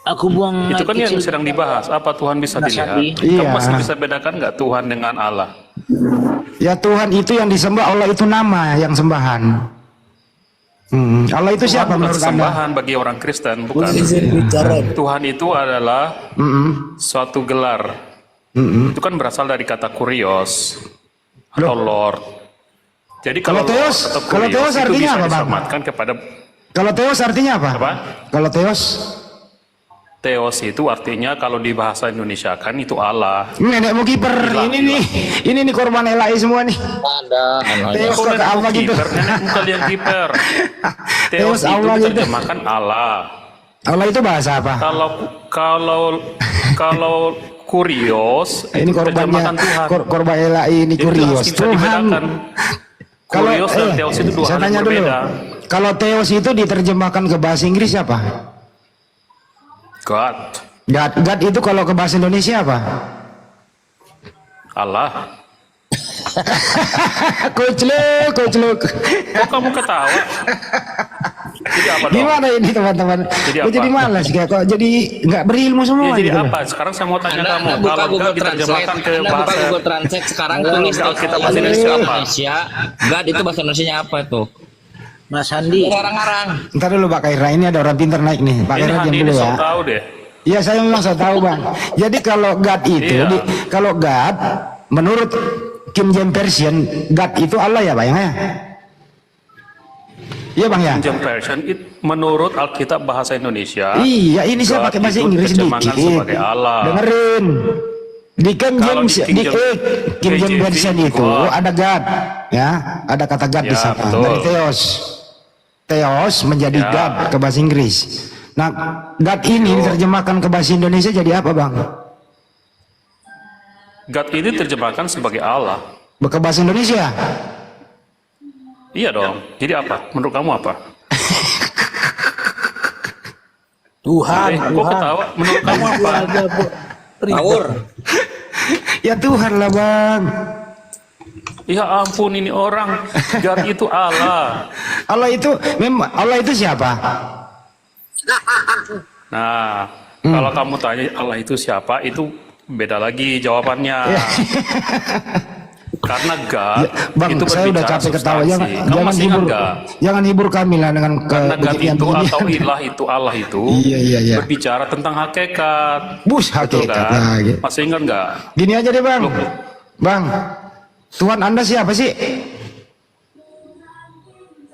Aku buang Itu kan yang kecil. sedang dibahas. Apa Tuhan bisa Mas dilihat? Andi. Kamu Iya. masih bisa bedakan nggak Tuhan dengan Allah? Ya Tuhan itu yang disembah, Allah itu nama yang sembahan. Allah itu Tuhan siapa bukan menurut Anda? sesembahan bagi orang Kristen, bukan. Tuhan itu adalah suatu gelar. Itu kan berasal dari kata kurios atau Lord. Jadi Kalau kalau Theos- Lord atau kalau kurios Theos itu artinya bisa apa, Bang? diselamatkan kepada Kalau Theos artinya apa? Apa? Kalau Theos? Theos itu artinya kalau di bahasa Indonesia kan itu Allah. Nenekmu kiper. Ini nih korban LAI semua nih. Theos Kok kok ke apa gitu? kiper? Nenekmu kalian kiper. Theos Theos itu Allah gitu. diterjemahkan Allah. Allah itu bahasa apa? Kalau kurios Ini diterjemahkan korbannya Tuhan. korban LAI ini Jadi jelas kurios. bisa Tuhan. dibedakan. Kurios dan Theos itu dua saya hal tanya yang dulu. berbeda. Kalau Theos itu diterjemahkan ke bahasa Inggris apa? God, God itu kalau ke bahasa Indonesia apa? Allah. Kocluk. Kok kamu ketawa? Jadi apa dong? Gimana ini teman-teman? Jadi Kok apa? jadi malas kayak kok jadi nggak berilmu semua Ya, jadi gitu loh. apa? Sekarang saya mau tanya Anda kamu. buka Kalau Google God diterjemahkan ke Translate. Anda buka bahasa Google Translate sekarang tulis kita bahasa Indonesia apa? Indonesia. God itu bahasa Indonesia apa tuh? Mas Andi, Ngarang-ngarang. Ntar dulu Pak Kaira, ini ada orang pintar naik nih. Pak Ini Kaira diam Andi dulu ini ya. sok tahu deh. Iya saya memang saya tahu Bang. Jadi kalau God itu, Iya. kalau God menurut King James Version, God itu Allah ya Bang ya? Iya Bang ya? King James Version menurut Alkitab bahasa Indonesia. Iya ini saya God pakai bahasa itu Inggris diterjemahkan sedikit. sebagai Allah. Dengerin. Di King Kalau James, di King James- King James KJV, Version itu God. ada God, ya, ada kata God di Ya, sana. betul. Dari Theos menjadi Ya. God ke bahasa Inggris. Nah, God ini diterjemahkan ke bahasa Indonesia jadi apa Bang? God ini terjemahkan sebagai Allah. Ke bahasa Indonesia? Iya dong. Jadi apa? Menurut kamu apa? Tuhan, Kok ketawa? Menurut kamu apa? Ada, Bu. Ngawur. Ya Tuhan lah Bang. Ya ampun ini orang. God itu Allah. Allah itu memang Allah itu siapa? Nah, kalau kamu tanya Allah itu siapa, itu beda lagi jawabannya. Karena God Bang, itu saya udah berbicara capek ketawa. substansi. Kamu masih ingat nggak? jangan hibur kami lah dengan Karena God beginian itu beginian. atau ilah itu Allah itu Iya. berbicara tentang hakikat. Bus Betul hakikat kan? lagi. Masih ingat nggak? Gini aja deh Bang. Loh. Bang, Tuhan Anda siapa sih?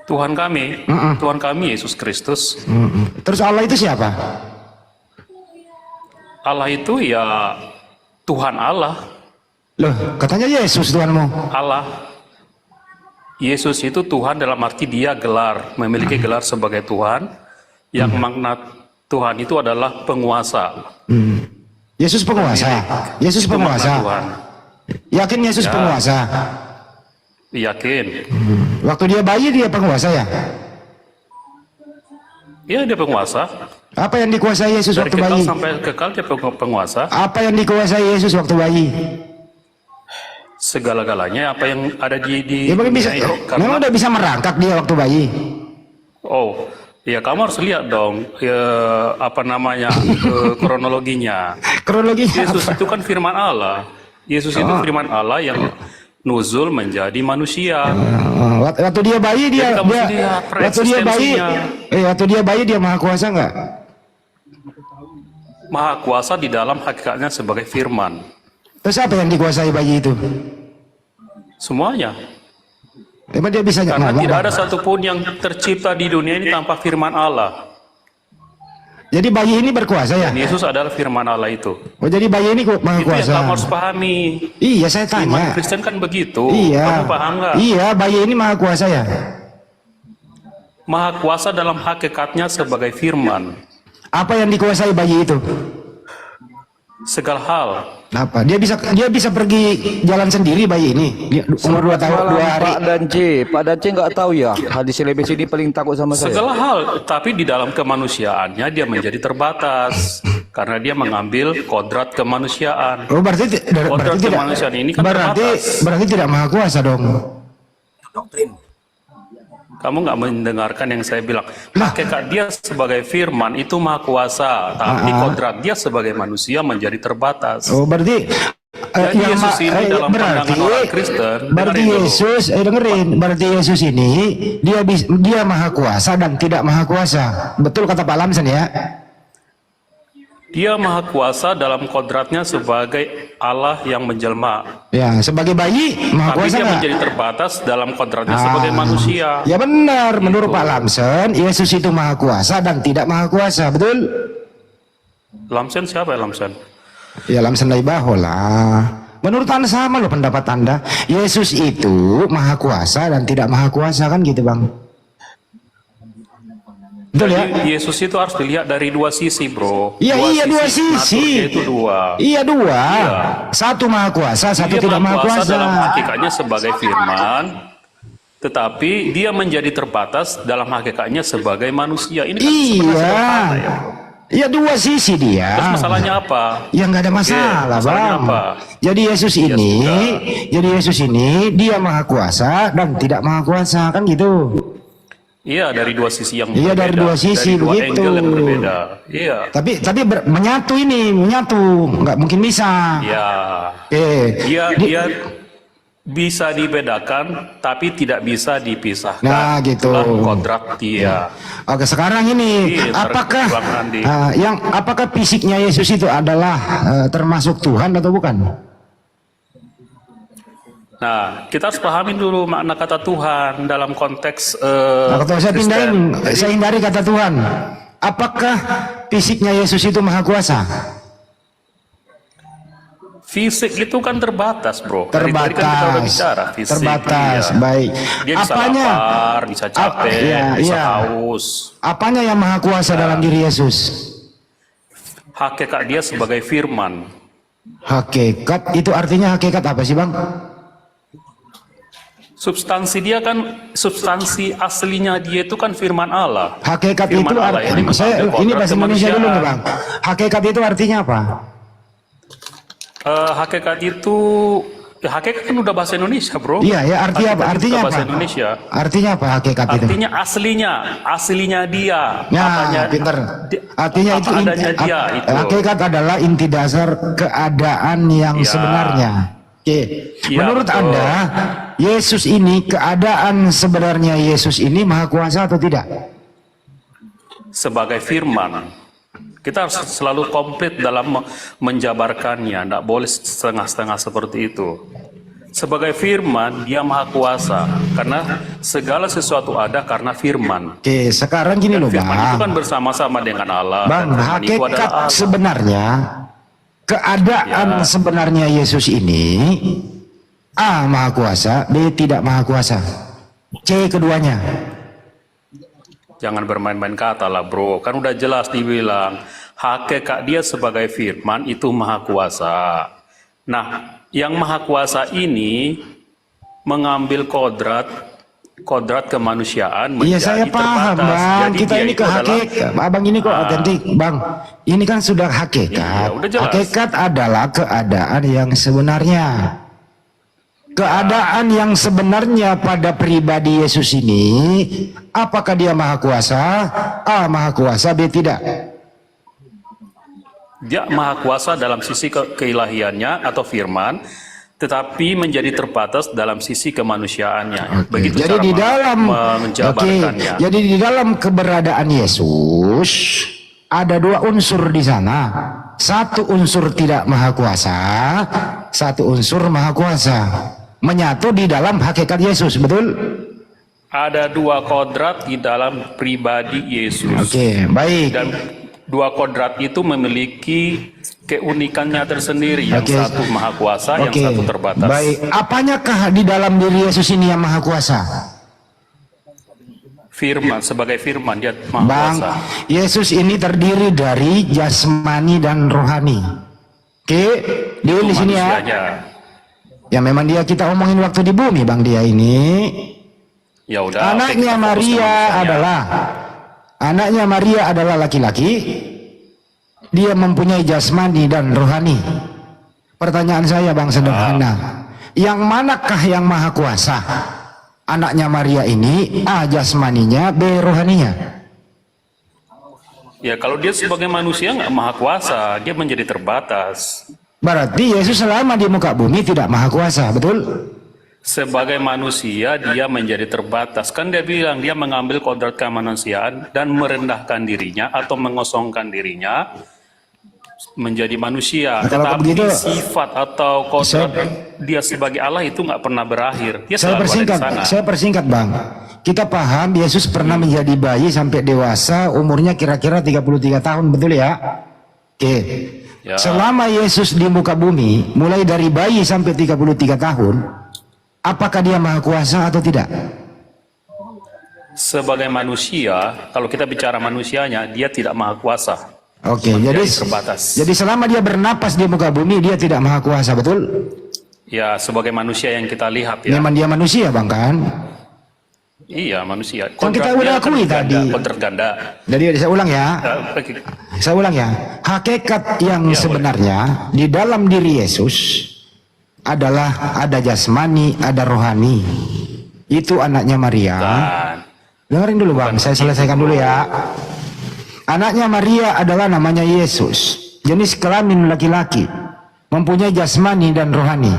Tuhan kami, Tuhan kami Yesus Kristus. Terus Allah itu siapa? Allah itu ya Tuhan Allah. Loh, katanya Yesus Tuhanmu. Allah. Yesus itu Tuhan dalam arti dia gelar, memiliki gelar sebagai Tuhan, yang makna Tuhan itu adalah penguasa. Yesus penguasa. Yesus Itu makna penguasa. Tuhan. Yakin Yesus Ya. penguasa? Yakin? Waktu dia bayi dia penguasa ya? Ya dia penguasa. Apa yang dikuasai Yesus Dari waktu kekal bayi? sampai kekal dia penguasa. Apa yang dikuasai Yesus waktu bayi? Segala-galanya apa yang ada di Ya mungkin bisa. dunia ini. Karena- Memang udah bisa merangkak dia waktu bayi. Oh, ya kamu harus lihat dong ya, apa namanya kronologinya. Kronologinya Yesus apa? itu kan firman Allah. Yesus itu firman Allah yang nuzul menjadi manusia. Waktu dia bayi dia, Jadi kamu dia lihat waktu dia bayi waktu dia bayi dia maha kuasa nggak? Maha kuasa di dalam hakikatnya sebagai firman. Terus apa yang dikuasai bayi itu? Semuanya. Emang dia bisa Karena ngomong, tidak Bang? ada satupun yang tercipta di dunia ini tanpa firman Allah. Jadi bayi ini berkuasa ya? Dan Yesus adalah firman Allah itu. Oh jadi bayi ini maha Itu yang kuasa. kamu harus pahami. Iya saya Iman tanya. Kristen kan begitu. Iya. Kamu paham nggak? Iya bayi ini maha kuasa ya? Maha kuasa dalam hakikatnya sebagai firman. Apa yang dikuasai bayi itu? Segala hal. Apa? Dia bisa pergi jalan sendiri bayi ini. Dia umur 2 tahun 2 hari. Pak Dance nggak tahu ya. Hadis Selebes ini paling takut sama saya. Segala hal, tapi di dalam kemanusiaannya dia menjadi terbatas karena dia mengambil kodrat kemanusiaan. Oh berarti Kodrat tidak kemanusiaan ini kan berarti terbatas. berarti tidak maha kuasa dong. Kamu nggak mendengarkan yang saya bilang. Hakikat dia sebagai firman itu maha kuasa, tapi kodrat dia sebagai manusia menjadi terbatas. Oh, berarti Jadi Yesus ini dalam pandangan orang Kristen, berarti dengerin dulu. Yesus, dengerin, berarti Yesus ini dia maha kuasa dan tidak maha kuasa. Betul kata Pak Lamsen ya? Dia maha kuasa dalam kodratnya sebagai Allah yang menjelma. Ya, sebagai bayi maha Tapi kuasa dia nggak? menjadi terbatas dalam kodratnya sebagai manusia. Ya benar, menurut Gitu. Pak Lamsen, Yesus itu maha kuasa dan tidak maha kuasa, betul? Lamsen siapa ya Lamsen? Ya Lamsen Laibaho lah. Menurut Anda sama loh pendapat Anda. Yesus itu maha kuasa dan tidak maha kuasa, kan gitu Bang? Betul ya? Jadi Yesus itu harus dilihat dari dua sisi, bro. Iya, dua sisi. Naturnya itu dua. Iya, dua. Iya. Satu maha kuasa, satu Dia tidak maha kuasa. dalam hakikatnya sebagai firman, tetapi dia menjadi terbatas dalam hakikatnya sebagai manusia. Ini kan sebenarnya Iya. sederhana ya, bro. Iya, dua sisi dia. Terus masalahnya apa? Ya nggak ada masalah, masalahnya Bang. apa? Jadi Yesus Ya ini, dia maha kuasa dan tidak maha kuasa, kan gitu. Iya, dari dua sisi yang Iya, berbeda. dari dua sisi, dari dua begitu. angle yang berbeda. Iya. Tapi menyatu, nggak mungkin bisa. Iya. Dia bisa dibedakan, tapi tidak bisa dipisahkan. Nah, gitu. Itulah kodrat dia. Oke, sekarang ini Iya, apakah Bang Andi. apakah fisiknya Yesus itu adalah termasuk Tuhan atau bukan? Nah, kita harus pahami dulu makna kata Tuhan dalam konteks Nah, kalau saya Kristen. pindahin, Jadi, saya hindari kata Tuhan. Apakah fisiknya Yesus itu maha kuasa? fisik itu kan terbatas, bro. Dari tadi kan kita udah bicara fisik. Terbatas, iya. baik. Dia bisa lapar, bisa capek, iya, bisa iya. haus. Apanya yang maha kuasa dalam diri Yesus? Hakikat dia sebagai firman. Hakikat itu artinya hakikat apa sih, Bang? Substansi dia kan, substansi aslinya dia itu kan firman Allah. Hakikat Firman itu Allah yang saya mengambil ini kodrat bahasa Indonesia dulu nih, kemanusiaan. Bang. Hakikat itu artinya apa? Hakikat itu, ya hakikat kan udah bahasa Indonesia, bro. Iya, ya artinya apa? Hakikat itu Artinya udah apa? bahasa Indonesia. Artinya apa hakikat itu? Artinya aslinya dia. Nah, pinter. Artinya apa itu adanya dia itu. hakikat adalah inti dasar keadaan yang Ya. sebenarnya. Oke. Ya, Menurut betul. Anda, Yesus ini keadaan sebenarnya Yesus ini maha kuasa atau tidak? Sebagai firman. Kita harus selalu komplit dalam menjabarkannya, tidak boleh setengah-setengah seperti itu. Sebagai firman, dia maha kuasa, karena segala sesuatu ada karena firman. Oke, sekarang gini loh, Firman itu kan Bang. bersama-sama dengan Allah. Bang, dan firman itu adalah hakikat Allah. sebenarnya keadaan Ya. sebenarnya Yesus ini A maha kuasa, B tidak maha kuasa. C keduanya. Jangan bermain-main kata lah, bro. Kan udah jelas dibilang hakikat dia sebagai firman itu maha kuasa. Nah, yang maha kuasa ini mengambil kodrat kemanusiaan menjadi Iya, saya paham, terbatas. Bang. Jadi Kita dia ini itu ke adalah- hakikat. Abang ini kok otentik, Bang. Ini kan sudah hakikat. Iya, udah jelas. Hakikat adalah keadaan yang sebenarnya. Keadaan yang sebenarnya pada pribadi Yesus ini, apakah dia maha kuasa? A maha kuasa, B tidak. Dia maha kuasa dalam sisi keilahiannya atau firman, tetapi menjadi terbatas dalam sisi kemanusiaannya. Oke, Begitu jadi cara di dalam menjabarkannya. jadi di dalam keberadaan Yesus ada dua unsur di sana. Satu unsur tidak maha kuasa, satu unsur maha kuasa. Menyatu di dalam hakikat Yesus, betul? Ada dua kodrat di dalam pribadi Yesus. Oke, baik. Dan dua kodrat itu memiliki keunikannya tersendiri. Yang Oke. satu maha kuasa, yang Oke, satu terbatas. baik. Apanyakah di dalam diri Yesus ini yang maha kuasa? Firman, sebagai firman dia maha Bang, kuasa. Yesus ini terdiri dari jasmani dan rohani. Oke, dia di sini ya. Manusianya. Ya memang dia kita omongin waktu di bumi, Bang, dia ini. Ya udah. oke, Anaknya kita fokus ke manusianya. Anaknya Maria adalah laki-laki. Dia mempunyai jasmani dan rohani. Pertanyaan saya, Bang, sederhana. Yang manakah yang maha kuasa? anaknya Maria ini A jasmaninya, B rohaninya? Ya kalau dia sebagai manusia nggak maha kuasa, dia menjadi terbatas. Berarti Yesus selama di muka bumi tidak maha kuasa, betul? Sebagai manusia dia menjadi terbatas. Kan dia bilang dia mengambil kodrat kemanusiaan dan merendahkan dirinya atau mengosongkan dirinya menjadi manusia. Nah, kalau Tetapi begitu, sifat atau kodrat dia sebagai Allah itu nggak pernah berakhir. Dia selalu ada di sana. Saya persingkat Bang. Kita paham Yesus pernah menjadi bayi sampai dewasa, umurnya kira-kira 33 tahun, betul ya? Oke. Ya. Selama Yesus di muka bumi, mulai dari bayi sampai 33 tahun, apakah dia maha kuasa atau tidak? Sebagai manusia, kalau kita bicara manusianya, dia tidak maha kuasa. Oke, jadi terbatas. Jadi selama dia bernapas di muka bumi, dia tidak maha kuasa, betul? Ya, sebagai manusia yang kita lihat ya. Memang dia manusia, Bang, kan? Iya, manusia. Kan kita udah akui tadi. Kodrat ganda. Jadi saya ulang ya. Oke. Saya ulang ya. Hakikat yang Ya, sebenarnya di dalam diri Yesus adalah ada jasmani, ada rohani. Itu anaknya Maria. Dan Dengerin dulu Bang, saya selesaikan dulu ya. Anaknya Maria adalah namanya Yesus. Jenis kelamin laki-laki. Mempunyai jasmani dan rohani.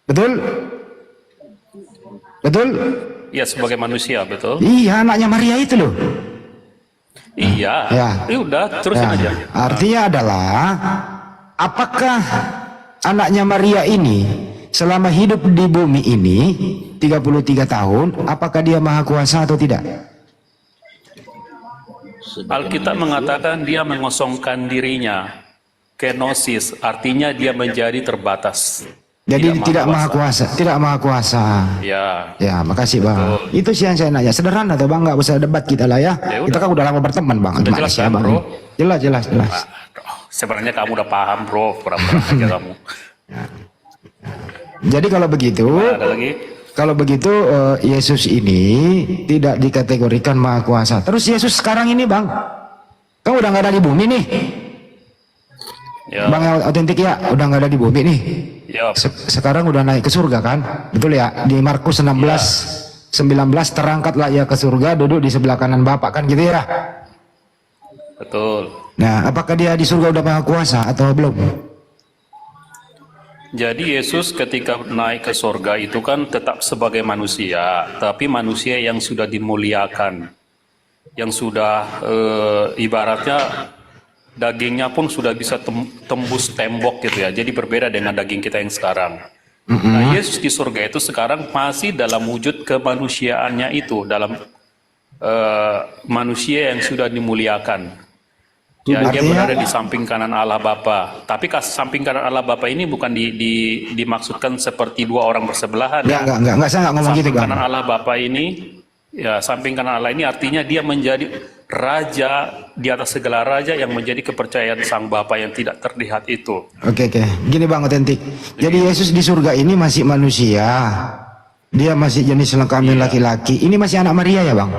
Betul? Betul? ya sebagai manusia, betul? Iya, anaknya Maria itu loh. Iya. Ya. Udah, terusin Ya, aja. artinya adalah apakah anaknya Maria ini selama hidup di bumi ini 33 tahun, apakah dia maha kuasa atau tidak? Alkitab mengatakan dia mengosongkan dirinya. Kenosis, artinya dia menjadi terbatas. Jadi tidak maha kuasa, tidak maha kuasa. Ya. Ya, makasih Bang. Betul. Itu sih yang saya nanya. Sederhana tuh Bang, nggak usah debat kita lah ya. Ya Kita udah. kan udah lama berteman Bang. Udah Gimana jelas sih kan, Bang? bro? Jelas, jelas, jelas. Sebenarnya kamu udah paham, bro. Pura-pura aja kamu. Jadi kalau begitu, Ada lagi? kalau begitu Yesus ini tidak dikategorikan maha kuasa. Terus Yesus sekarang ini Bang, kan udah nggak ada di bumi nih. Ya. Bang yang autentik ya, udah nggak ada di bumi nih. Ya. Sekarang udah naik ke surga kan? Betul ya? Di Markus 16:19 terangkatlah ia ke surga, duduk di sebelah kanan Bapa, kan gitu ya? Betul. Nah, apakah dia di surga udah maha kuasa atau belum? Jadi Yesus ketika naik ke surga itu kan tetap sebagai manusia, tapi manusia yang sudah dimuliakan, yang sudah ibaratnya dagingnya pun sudah bisa tembus tembok gitu ya. Jadi berbeda dengan daging kita yang sekarang. Nah, Yesus di surga itu sekarang masih dalam wujud kemanusiaannya itu, dalam manusia yang sudah dimuliakan. Ya, dia Artinya- berada di samping kanan Allah Bapa. Tapi samping kanan Allah Bapa ini bukan dimaksudkan seperti dua orang bersebelahan. Enggak, saya nggak ngomong gitu Samping Bang. kanan Allah Bapa ini, ya samping kanan Allah ini artinya dia menjadi raja di atas segala raja yang menjadi kepercayaan sang Bapa yang tidak terlihat itu. Oke, gini Bang autentik. Jadi Yesus di surga ini masih manusia. Dia masih jenis kelamin laki-laki. Ini masih anak Maria ya Bang?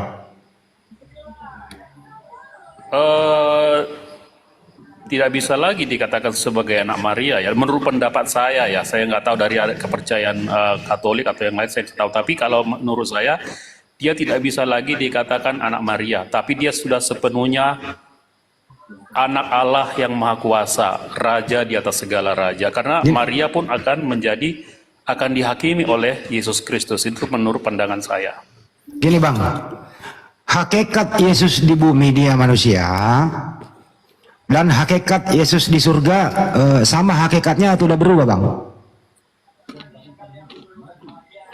Tidak bisa lagi dikatakan sebagai anak Maria ya. Menurut pendapat saya ya, saya nggak tahu dari kepercayaan Katolik atau yang lain saya nggak tahu. Tapi kalau menurut saya dia tidak bisa lagi dikatakan anak Maria, tapi dia sudah sepenuhnya anak Allah yang maha kuasa, raja di atas segala raja. Karena Maria pun akan dihakimi oleh Yesus Kristus. Itu menurut pandangan saya. Gini Bang, hakikat Yesus di bumi dia manusia, dan hakikat Yesus di surga sama hakikatnya atau udah berubah Bang?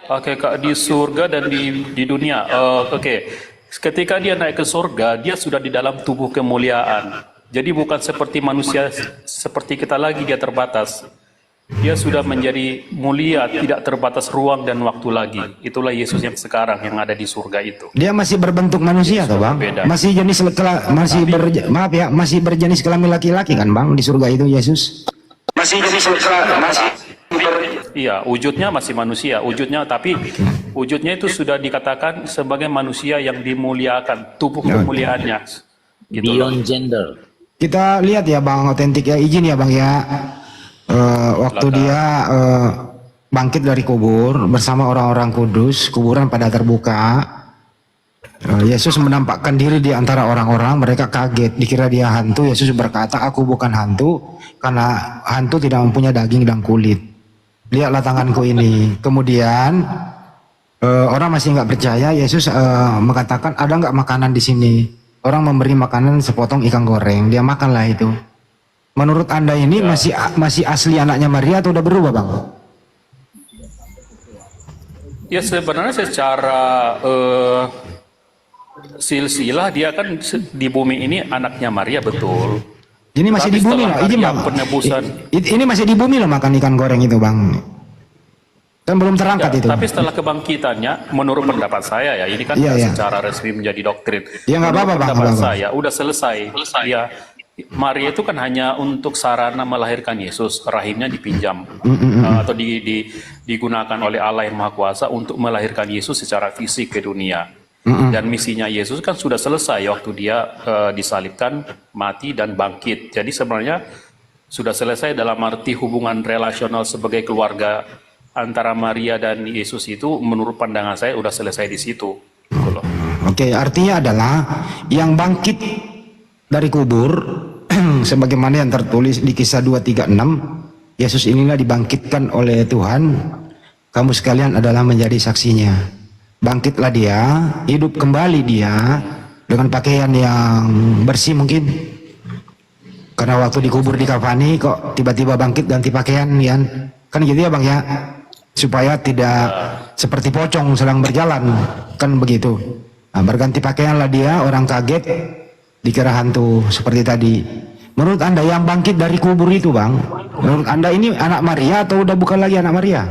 Hakikat di surga dan di dunia. Oke. Ketika dia naik ke surga, dia sudah di dalam tubuh kemuliaan. Jadi bukan seperti manusia seperti kita lagi, dia terbatas. Dia sudah menjadi mulia, tidak terbatas ruang dan waktu lagi. Itulah Yesus yang sekarang yang ada di surga itu. Dia masih berbentuk manusia toh Bang? Berbeda. Masih jenis masih berjenis kelamin laki-laki kan Bang di surga itu Yesus? Masih jenis Iya, wujudnya masih manusia, tapi wujudnya itu sudah dikatakan sebagai manusia yang dimuliakan, tubuh kemuliaannya. Gitu loh. Beyond gender. Kita lihat ya Bang autentik ya, izin ya Bang ya. Waktu dia bangkit dari kubur bersama orang-orang kudus, kuburan pada terbuka. Yesus menampakkan diri di antara orang-orang, mereka kaget, dikira dia hantu. Yesus berkata, aku bukan hantu, karena hantu tidak mempunyai daging dan kulit. Lihatlah tanganku ini. Kemudian orang masih nggak percaya. Yesus mengatakan, ada nggak makanan di sini? Orang memberi makanan sepotong ikan goreng, dia makanlah itu. Menurut Anda ini masih asli anaknya Maria atau udah berubah, Bang? Ya sebenarnya secara silsilah dia kan di bumi ini anaknya Maria, betul. Ini masih Tapi di bumi setelah loh, ini karya Bang. penebusan. Ini masih di bumi loh makan ikan goreng itu, Bang. Kan belum terangkat Ya, itu. tapi setelah kebangkitannya, menurut pendapat saya ya, ini kan Iya, iya. secara resmi menjadi doktrin. Ya, nggak Menurut apa-apa, Bang, pendapat nggak apa-apa. saya udah selesai. Ya, Maria itu kan hanya untuk sarana melahirkan Yesus, rahimnya dipinjam atau digunakan oleh Allah yang Maha Kuasa untuk melahirkan Yesus secara fisik ke dunia. Dan misinya Yesus kan sudah selesai waktu dia disalibkan, mati dan bangkit. Jadi sebenarnya sudah selesai dalam arti hubungan relasional sebagai keluarga antara Maria dan Yesus itu, menurut pandangan saya udah selesai di situ. Gitu loh. Oke, artinya adalah yang bangkit dari kubur sebagaimana yang tertulis di Kisah 2:36, Yesus inilah dibangkitkan oleh Tuhan, kamu sekalian adalah menjadi saksinya. Bangkitlah dia, hidup kembali dia dengan pakaian yang bersih mungkin. Karena waktu dikubur dikafani kok tiba-tiba bangkit ganti pakaian kan gitu ya Bang ya. Supaya tidak seperti pocong sedang berjalan, kan begitu. Nah, berganti pakaianlah dia, orang kaget, dikira hantu seperti tadi. Menurut Anda yang bangkit dari kubur itu, Bang, menurut Anda ini anak Maria atau udah bukan lagi anak Maria?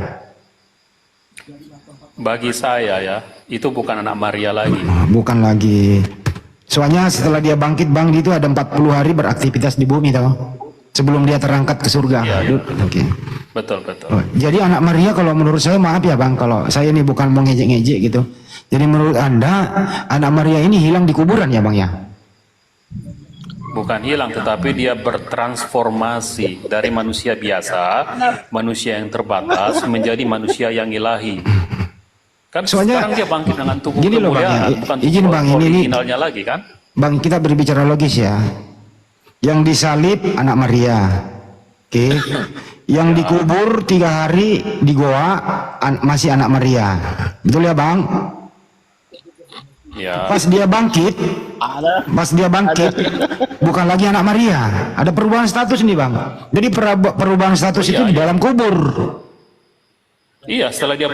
Bagi saya ya, itu bukan anak Maria lagi. Bukan lagi. Soalnya setelah dia bangkit, Bang, itu ada 40 hari beraktivitas di bumi, tahu? Sebelum dia terangkat ke surga. Iya. Oke. Betul, betul. Oh, jadi anak Maria kalau menurut saya, maaf ya Bang, kalau saya ini bukan mau ngejek-ngejek gitu. Jadi menurut Anda anak Maria ini hilang di kuburan ya Bang ya? Bukan hilang, tetapi dia bertransformasi dari manusia biasa, manusia yang terbatas, menjadi manusia yang ilahi. Kan Soalnya, sekarang dia bangkit dengan tubuh gini loh, Bang, kemuliaan, ya. bukan Izin, tubuh Bang, ini originalnya lagi kan? Bang, kita berbicara logis ya. Yang disalib anak Maria, oke. Yang dikubur 3 hari di goa masih anak Maria, betul ya Bang? Ya. Pas dia bangkit, bukan lagi anak Maria. Ada perubahan status nih Bang. Jadi perubahan status itu di dalam kubur. Iya, setelah dia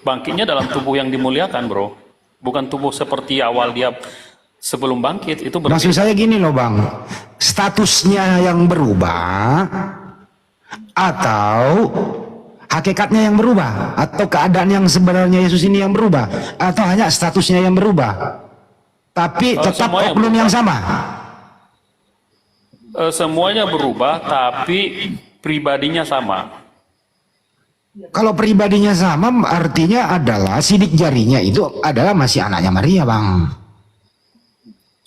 bangkitnya dalam tubuh yang dimuliakan, bro. Bukan tubuh seperti awal dia sebelum bangkit, itu berbeda. Maksud saya gini loh Bang, statusnya yang berubah atau hakikatnya yang berubah, atau keadaan yang sebenarnya Yesus ini yang berubah, atau hanya statusnya yang berubah tapi tetap oknum yang sama? Semuanya berubah tapi pribadinya sama. Kalau pribadinya sama artinya adalah sidik jarinya itu adalah masih anaknya Maria Bang.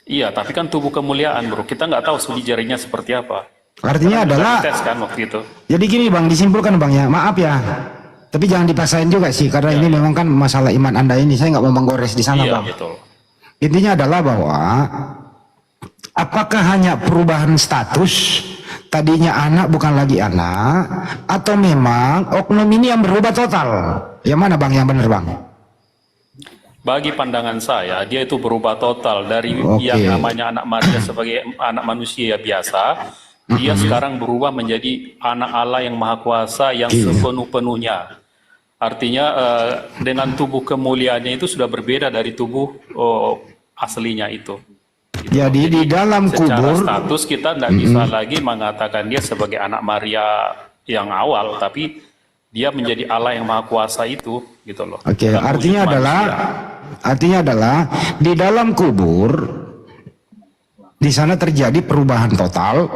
Iya, tapi kan tubuh kemuliaan, bro. Kita nggak tahu sidik jarinya seperti apa. Artinya Karena adalah kita tes kan waktu itu. jadi gini Bang, disimpulkan Bang ya, maaf ya, tapi jangan dipaksain juga sih, karena ini memang kan masalah iman Anda ini, saya nggak mau menggores di sana Iya, Bang. betul. Intinya adalah bahwa apakah hanya perubahan status, tadinya anak bukan lagi anak, atau memang oknum ini yang berubah total? Yang mana Bang yang benar Bang? Bagi pandangan saya, dia itu berubah total dari Oke. yang namanya anak Maria sebagai anak manusia biasa. Dia sekarang berubah menjadi anak Allah yang Maha Kuasa yang sepenuh-penuhnya. Artinya dengan tubuh kemuliaannya itu sudah berbeda dari tubuh aslinya itu. Gitu. Jadi di dalam secara kubur status kita tidak bisa lagi mengatakan dia sebagai anak Maria yang awal, tapi dia menjadi Allah yang Maha Kuasa itu, gitu loh. Oke, Dan artinya wujud adalah di dalam kubur di sana terjadi perubahan total,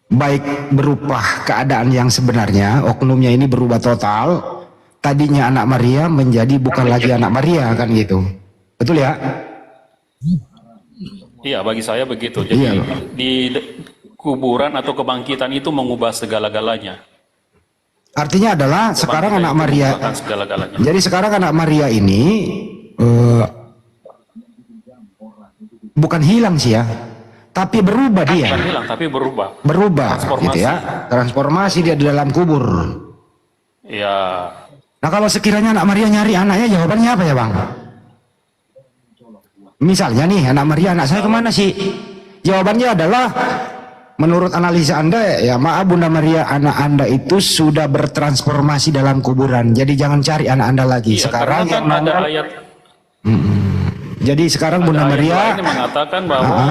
baik berupa keadaan yang sebenarnya, oknumnya ini berubah total, tadinya anak Maria menjadi bukan lagi anak Maria, kan gitu. Betul ya? Iya, bagi saya begitu. Jadi Iya. di kuburan atau kebangkitan itu mengubah segala-galanya. Artinya adalah sekarang anak Maria. merupakan segala-galanya. Jadi sekarang anak Maria ini bukan hilang sih ya, tapi berubah dia. Bukan hilang, tapi berubah. Berubah, Transformasi. gitu ya. Transformasi dia di dalam kubur. Ya, Nah kalau sekiranya anak Maria nyari anaknya, jawabannya apa ya bang? Misalnya nih anak Maria, anak saya kemana sih? Jawabannya adalah menurut analisa anda, ya maaf Bunda Maria, anak anda itu sudah bertransformasi dalam kuburan. Jadi jangan cari anak anda lagi. iya, Sekarang karena kan yang ada ayat, jadi sekarang Bunda ayat Maria, lain yang mengatakan bahwa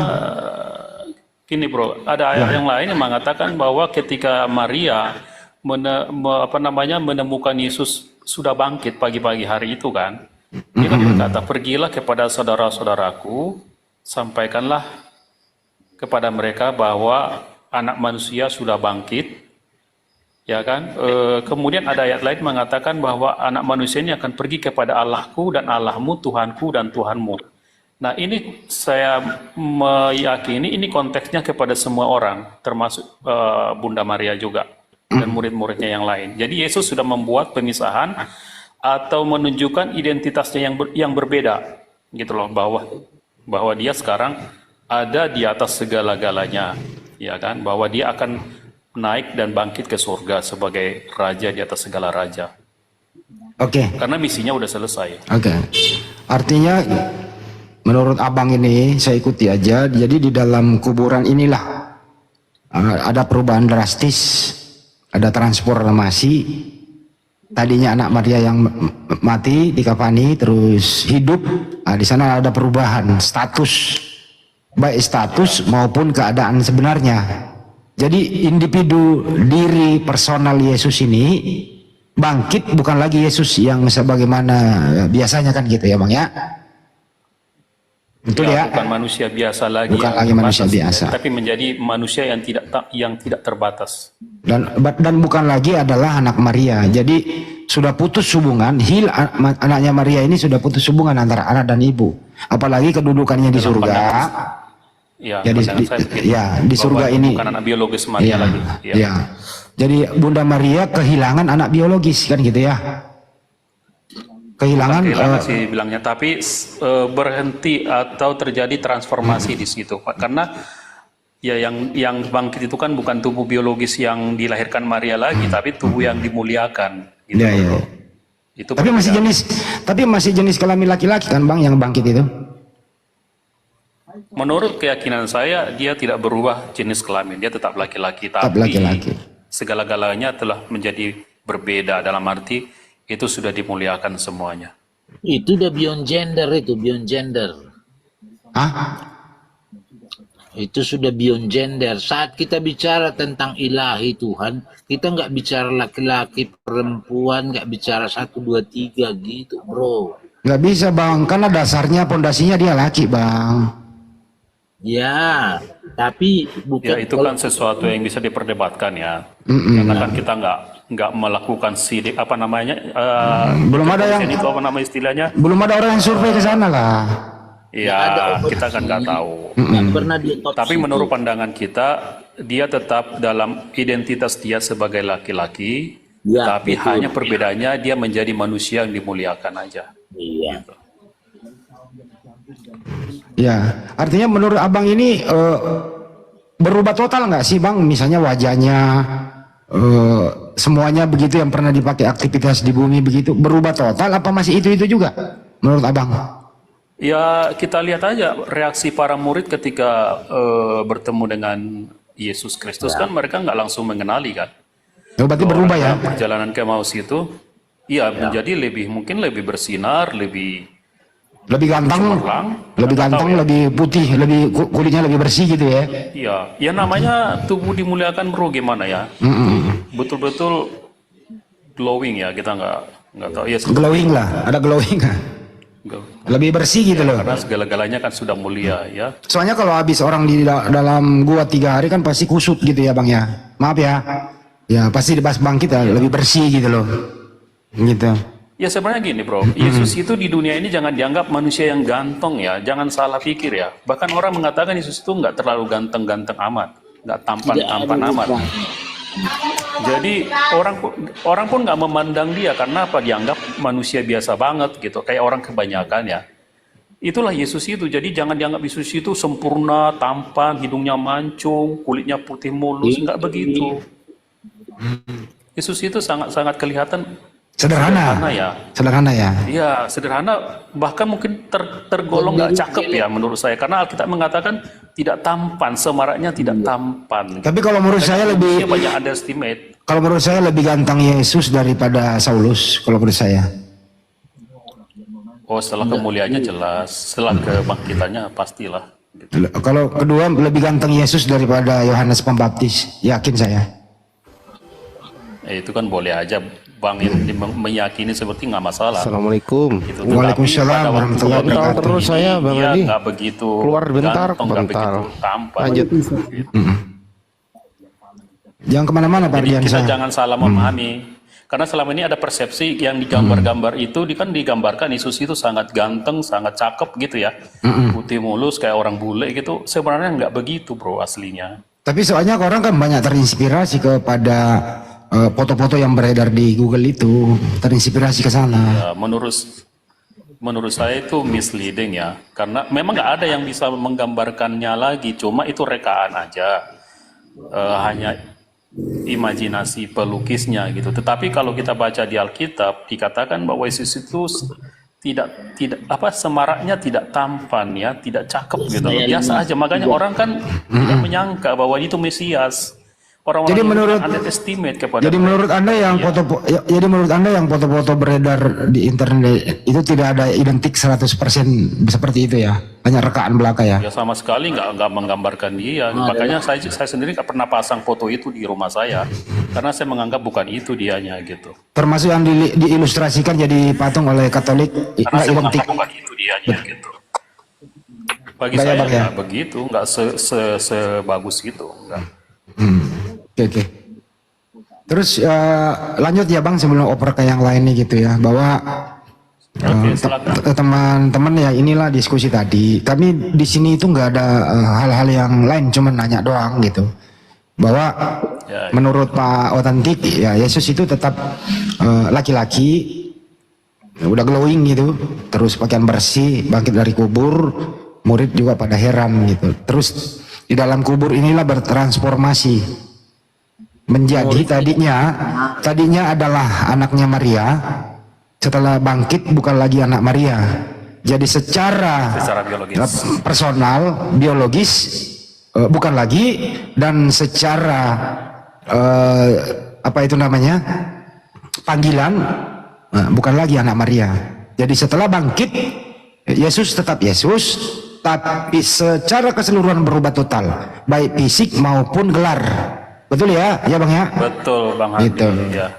gini bro, ada ayat yang lain yang mengatakan bahwa ketika Maria menemukan Yesus sudah bangkit pagi-pagi hari itu kan, dia kan berkata, pergilah kepada saudara-saudaraku, sampaikanlah kepada mereka bahwa anak manusia sudah bangkit, ya kan? Kemudian ada ayat lain mengatakan bahwa anak manusia ini akan pergi kepada Allahku dan Allahmu, Tuhanku dan Tuhanmu. Nah ini saya meyakini ini konteksnya kepada semua orang, termasuk Bunda Maria juga dan murid-muridnya yang lain. Jadi Yesus sudah membuat pemisahan atau menunjukkan identitasnya yang berbeda, gitu loh, bahwa dia sekarang ada di atas segala-galanya, ya kan? Bahwa dia akan naik dan bangkit ke surga sebagai raja di atas segala raja. oke. Karena misinya udah selesai. Oke, artinya menurut abang ini saya ikuti aja. Jadi di dalam kuburan inilah ada perubahan drastis, ada transformasi. Tadinya anak Maria yang mati dikafani terus hidup. Nah, di sana ada perubahan status, baik status maupun keadaan sebenarnya. Jadi individu diri personal Yesus ini bangkit, bukan lagi Yesus yang sebagaimana biasanya kan gitu ya bang ya. Betul ya? Bukan manusia biasa lagi. Bukan yang lagi manusia terbatas, biasa. tapi menjadi manusia yang tidak terbatas. Dan bukan lagi adalah anak Maria. Jadi sudah putus hubungan. Anaknya Maria ini sudah putus hubungan antara anak dan ibu. Apalagi kedudukannya di Dalam surga. Ya, Jadi pandangan saya begitu. ya di surga Bahwa ini. bukan anak biologis Maria Ya, lagi. Ya. ya. Jadi Bunda Maria kehilangan anak biologis kan gitu ya. Kehilangan, Kehilangan sih bilangnya, tapi berhenti atau terjadi transformasi di situ, karena ya yang bangkit itu kan bukan tubuh biologis yang dilahirkan Maria lagi, tapi tubuh yang dimuliakan. Gitu. ya, ya. Itu Tapi masih jenis kelamin laki-laki kan bang yang bangkit itu? menurut keyakinan saya dia tidak berubah jenis kelamin, dia tetap laki-laki, Tetap tapi laki-laki. segala-galanya telah menjadi berbeda, dalam arti itu sudah dimuliakan semuanya. Itu udah beyond gender, itu beyond gender. Hah? Itu sudah beyond gender. Saat kita bicara tentang ilahi Tuhan, kita nggak bicara laki-laki, perempuan, nggak bicara 1, 2, 3 gitu, bro. Nggak bisa bang, karena dasarnya pondasinya dia laki bang. Ya, tapi bukan. Ya itu kan sesuatu yang bisa diperdebatkan ya, karena kan kita nggak melakukan sidik apa namanya, Belum ada yang itu apa nama istilahnya? belum ada orang yang survei ke sana lah. Ya kita kan nggak tahu. Nggak pernah diotopsi. Tapi menurut pandangan kita, dia tetap dalam identitas dia sebagai laki-laki, Ya, tapi betul. hanya perbedaannya dia menjadi manusia yang dimuliakan aja. Iya. Ya, artinya menurut abang ini berubah total nggak sih bang? Misalnya wajahnya, semuanya begitu yang pernah dipakai aktivitas di bumi begitu, berubah total apa masih itu juga? Menurut abang? Ya kita lihat aja reaksi para murid ketika bertemu dengan Yesus Kristus, kan mereka nggak langsung mengenali kan. Oh, berarti berubah ya? Perjalanan ke Emmaus itu, ya menjadi mungkin lebih bersinar, lebih Ganteng, cemerlang. lebih Nggak ganteng, tahu ya. lebih putih, kulitnya lebih bersih gitu ya? Iya, ya namanya tubuh dimuliakan bro, gimana ya? Betul-betul glowing ya, kita nggak tahu ya. Glowing lah, ada glowing kan? Lebih bersih gitu loh. Karena segala-galanya kan sudah mulia ya. Soalnya kalau habis orang di dalam gua 3 hari kan pasti kusut gitu ya bang ya. Maaf ya. Ya pasti pas bangkit ya, lebih bersih gitu loh. Gitu. Ya sebenarnya gini bro, Yesus itu di dunia ini jangan dianggap manusia yang ganteng ya. Jangan salah pikir ya. Bahkan orang mengatakan Yesus itu nggak terlalu ganteng-ganteng amat. Nggak tampan-tampan amat. Jadi orang pun nggak memandang dia karena apa? Dianggap manusia biasa banget gitu, kayak orang kebanyakan ya. Itulah Yesus itu. Jadi jangan dianggap Yesus itu sempurna, tampan, hidungnya mancung, kulitnya putih mulus, nggak begitu. Yesus itu sangat-sangat kelihatan Sederhana. ya. Sederhana ya. Iya, sederhana, bahkan mungkin tergolong nggak cakep ya menurut saya. Karena Alkitab mengatakan tidak tampan, semaraknya tidak tampan. Tapi kalau menurut saya lebih, Dia banyak underestimate. kalau menurut saya lebih ganteng Yesus daripada Saulus. Kalau menurut saya. Oh, setelah kemuliaannya jelas, setelah kebangkitannya pastilah. Gitu. Kalau kedua lebih ganteng Yesus daripada Yohanes Pembaptis, yakin saya. Itu kan boleh aja Bang yang meyakini seperti nggak masalah. Assalamualaikum. Gitu. Waalaikumsalam Tetapi pada waktu warahmatullahi dia wabarakatuh. Terus saya, Bang dia Adi. nggak begitu Keluar bentar, ganteng, nggak bentar. begitu tampan. Lanjut. Jangan kemana-mana Pak Jadi kita Ardiansa. jangan salah memahami. Karena selama ini ada persepsi yang digambar-gambar itu kan digambarkan Yesus itu sangat ganteng, sangat cakep gitu ya. Putih mulus kayak orang bule gitu. Sebenarnya nggak begitu bro aslinya. Tapi soalnya orang kan banyak terinspirasi kepada foto-foto yang beredar di Google itu, terinspirasi ke sana. Ya, menurut saya itu misleading ya. Karena memang nggak ada yang bisa menggambarkannya lagi. Cuma itu rekaan aja. Hanya imajinasi pelukisnya gitu. Tetapi kalau kita baca di Alkitab dikatakan bahwa Yesus itu tidak semaraknya tidak tampan ya, tidak cakep gitu. Biasa aja. Makanya orang kan tidak menyangka bahwa itu Mesias. Orang-orang Jadi yang menurut- underestimate kepada Jadi mereka. menurut Anda yang Iya. jadi menurut Anda yang foto-foto beredar di internet itu tidak ada identik 100% seperti itu ya. Hanya rekaan belaka ya. Ya sama sekali nggak menggambarkan dia. Makanya saya sendiri nggak pernah pasang foto itu di rumah saya karena saya menganggap bukan itu dianya gitu. Termasuk yang diilustrasikan jadi patung oleh Katolik Karena nggak saya identik. menganggap bukan itu dianya gitu. Bagi Nggak ya, saya Bang, ya? nggak begitu, nggak sebagus gitu. Nggak. Oke. Terus lanjut ya Bang sebelum oper ke yang lain nih gitu ya, bahwa Oke, silakan. teman-teman ya inilah diskusi tadi. Kami di sini itu nggak ada hal-hal yang lain, cuma nanya doang gitu. Bahwa Ya, menurut Pak Otentik ya Yesus itu tetap laki-laki, udah glowing gitu, terus pakaian bersih, bangkit dari kubur, murid juga pada heran gitu. Terus di dalam kubur inilah bertransformasi menjadi tadinya adalah anaknya Maria, setelah bangkit bukan lagi anak Maria. Jadi secara biologis. personal, biologis bukan lagi, dan secara apa itu namanya panggilan bukan lagi anak Maria. Jadi setelah bangkit Yesus tetap Yesus, tapi secara keseluruhan berubah total, baik fisik maupun gelar. Betul ya, ya Bang ya. Betul Bang Hadi. Gitu. Ya.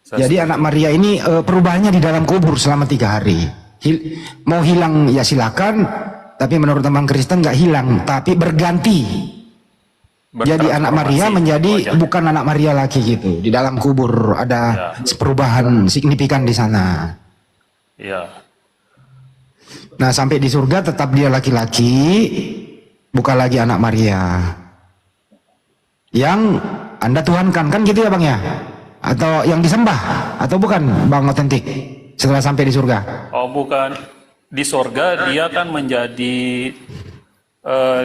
Jadi anak Maria ini perubahannya di dalam kubur selama 3 hari. Mau hilang ya silakan, tapi menurut teman Kristen nggak hilang, tapi berganti. Jadi anak Maria menjadi bukan anak Maria lagi gitu. Di dalam kubur ada perubahan signifikan di sana. Ya. Nah sampai di surga tetap dia laki-laki, bukan lagi anak Maria. Yang Anda tuhankan kan gitu ya Bang ya? Atau yang disembah atau bukan Bang Otentik setelah sampai di surga? Oh bukan, di sorga dia kan menjadi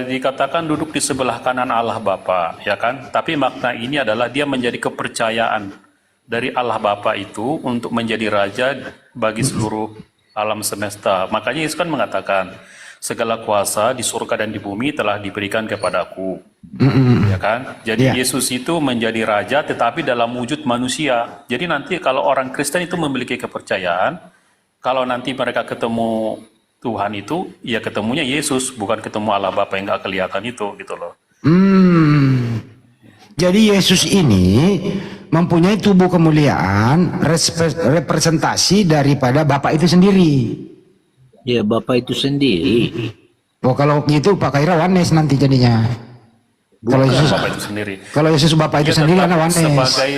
dikatakan duduk di sebelah kanan Allah Bapa, ya kan? Tapi makna ini adalah dia menjadi kepercayaan dari Allah Bapa itu untuk menjadi raja bagi seluruh alam semesta. Makanya Yesus kan mengatakan segala kuasa di surga dan di bumi telah diberikan kepadaku, ya kan? Jadi Yesus itu menjadi raja tetapi dalam wujud manusia. Jadi nanti kalau orang Kristen itu memiliki kepercayaan, kalau nanti mereka ketemu Tuhan itu, ya ketemunya Yesus, bukan ketemu Allah Bapa yang nggak kelihatan itu, gitu loh. Jadi Yesus ini mempunyai tubuh kemuliaan, representasi daripada Bapa itu sendiri. Ya Bapak itu sendiri. Oh kalau gitu Pak Kaira Wanes nanti jadinya. Kalau Yesus, Bapa itu sendiri. kalau Yesus Bapa itu Dia sendiri tetap anak Wanes. sebagai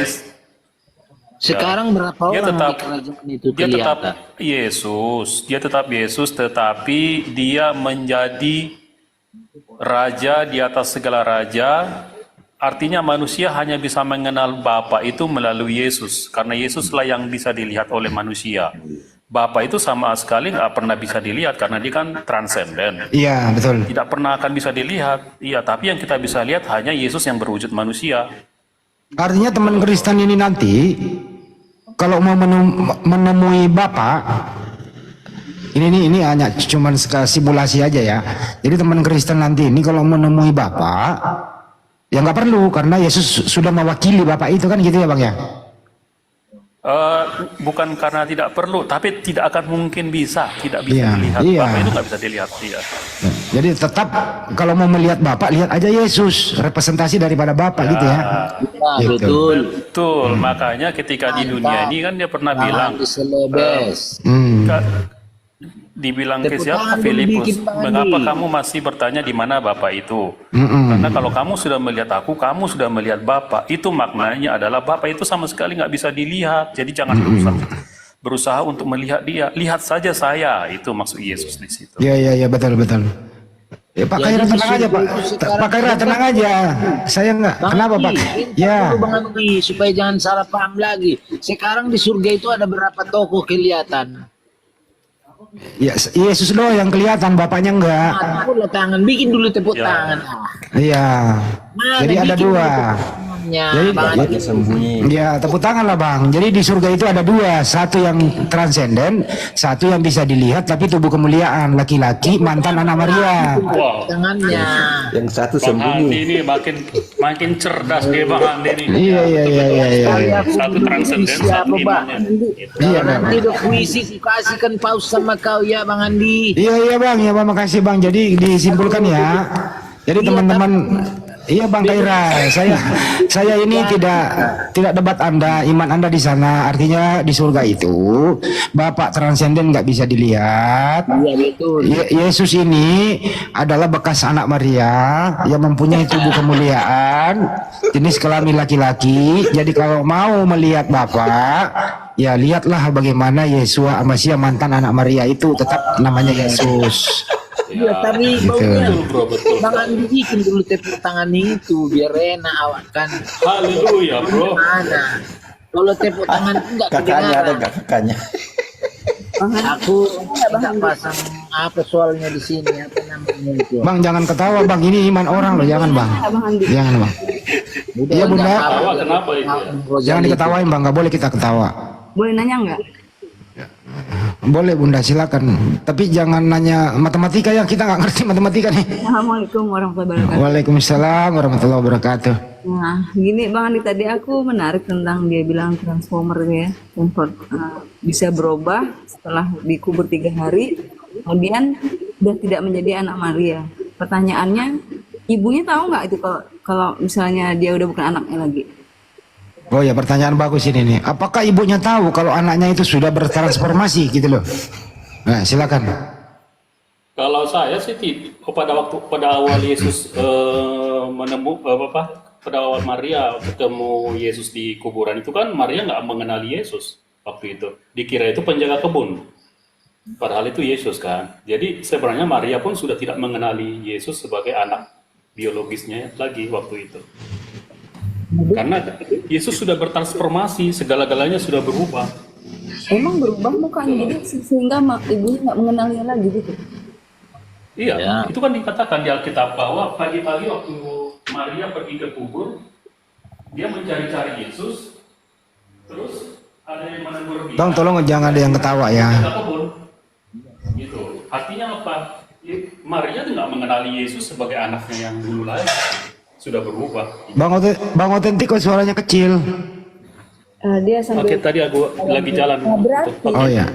Sekarang berapa dia orang tetap di kerajaan itu dia tetap kelihatan? Yesus, dia tetap Yesus, tetapi dia menjadi raja di atas segala raja, Artinya manusia hanya bisa mengenal Bapa itu melalui Yesus, karena Yesuslah yang bisa dilihat oleh manusia. Bapa itu sama sekali nggak pernah bisa dilihat karena dia kan transenden. Iya, betul. Tidak pernah akan bisa dilihat. Iya, tapi yang kita bisa lihat hanya Yesus yang berwujud manusia. Artinya teman Kristen ini nanti kalau mau menemui Bapa, ini hanya cuman simulasi aja ya. Jadi teman Kristen nanti ini kalau menemui Bapa, ya nggak perlu karena Yesus sudah mewakili Bapak itu kan gitu ya Bang ya? Bukan karena tidak perlu, tapi tidak akan mungkin tidak bisa Iya, dilihat. iya. Bapak itu nggak bisa dilihat. Iya. Jadi tetap kalau mau melihat Bapak lihat aja Yesus, representasi daripada Bapak gitu ya. Ya, Gitu. betul. Betul, makanya ketika di dunia ini kan dia pernah bilang, Di selebes. dibilang ke Tepuk siapa? tangan Filipus, dikit, Bang mengapa Andi. kamu masih bertanya di mana Bapak itu? Karena kalau kamu sudah melihat aku, kamu sudah melihat Bapak. Itu maknanya adalah Bapak itu sama sekali nggak bisa dilihat. Jadi jangan berusaha untuk melihat dia. Lihat saja saya. Itu maksud Yesus di situ. Iya betul. Ya Pak Jadi Khaira tenang aja Pak. itu sekarang Pak Khaira tenang aja. Saya nggak. Kenapa Pak? Ya. Bang Andi, supaya jangan salah paham lagi. Sekarang di surga itu ada berapa tokoh kelihatan? Ya Yesus doang yang kelihatan, Bapaknya enggak. Tepuk tangan, bikin dulu tepuk Ya. tangan. Iya. Jadi ada dua. Jadi ya tepuk tangan lah Bang. Jadi di surga itu ada dua, satu yang transenden, satu yang bisa dilihat tapi tubuh kemuliaan, laki-laki mantan anak Maria. Wow. Tangannya. Yang satu Bang Andi sembunyi. ini makin cerdas dia Bang Andi ini. Iya. Satu transenden, satu imannya. Iya Bang. Nanti udah puisi kasihkan paus sama kau ya Bang Andi. Iya Bang, ya Bang, makasih Bang. Jadi disimpulkan ya. Jadi teman-teman, iya Bang Khaira, saya ini tidak debat Anda, iman Anda di sana. Artinya di surga itu Bapak transenden nggak bisa dilihat. Iya betul. Yesus ini adalah bekas anak Maria yang mempunyai tubuh kemuliaan, jenis kelamin laki-laki. Jadi kalau mau melihat Bapak, ya lihatlah bagaimana Yesua Masia mantan anak Maria itu tetap namanya Yesus. Iya, tapi Gitu. baunya Betul. Bang Andi bikin dulu tepuk tangan itu biar enak awak kan. Haleluya, bro. Mana? Kalau tepuk tangan enggak Kakaknya ada kedengaran. nggak kakaknya? Aku enggak pasang apa soalnya di sini apa namanya itu. Bang jangan ketawa Bang, ini iman orang loh, jangan Bang. Jangan Bang. Iya, Bunda. enggak apa-apa. Tawa kenapa itu ya? Jangan diketawain Bang, nggak boleh kita ketawa. Boleh nanya nggak? Boleh Bunda silakan. Tapi jangan nanya matematika ya, kita nggak ngerti matematika nih. Assalamualaikum warahmatullahi wabarakatuh. Waalaikumsalam warahmatullahi wabarakatuh. Nah, gini Bang Andi, tadi aku menarik tentang dia bilang transformer ya, bisa berubah setelah dikubur 3 hari, kemudian sudah tidak menjadi anak Maria. Pertanyaannya, ibunya tahu nggak itu kalau misalnya dia udah bukan anaknya lagi? Oh ya, pertanyaan bagus ini nih. Apakah ibunya tahu kalau anaknya itu sudah bertransformasi gitu loh? Nah, silakan. Kalau saya sih pada awal Yesus pada awal Maria ketemu Yesus di kuburan itu kan Maria nggak mengenali Yesus waktu itu. Dikira itu penjaga kebun. Padahal itu Yesus kan. Jadi sebenarnya Maria pun sudah tidak mengenali Yesus sebagai anak biologisnya lagi waktu itu. Karena Yesus sudah bertransformasi, segala-galanya sudah berubah. Emang berubah mukanya, jadi sehingga ibunya nggak mengenalnya lagi gitu? Iya, Ya. itu kan dikatakan di Alkitab bahwa pagi-pagi waktu Maria pergi ke kubur, dia mencari-cari Yesus, terus ada yang menegur dia. Bang, tolong jangan ada yang ketawa ya. Penjaga kebun. Gitu. Artinya apa? Maria tuh nggak mengenali Yesus sebagai anaknya yang dulu lagi. Sudah berubah. Bang Otentik kok suaranya kecil. Dia sambil Oke, tadi aku lagi jalan. berarti Oh ya.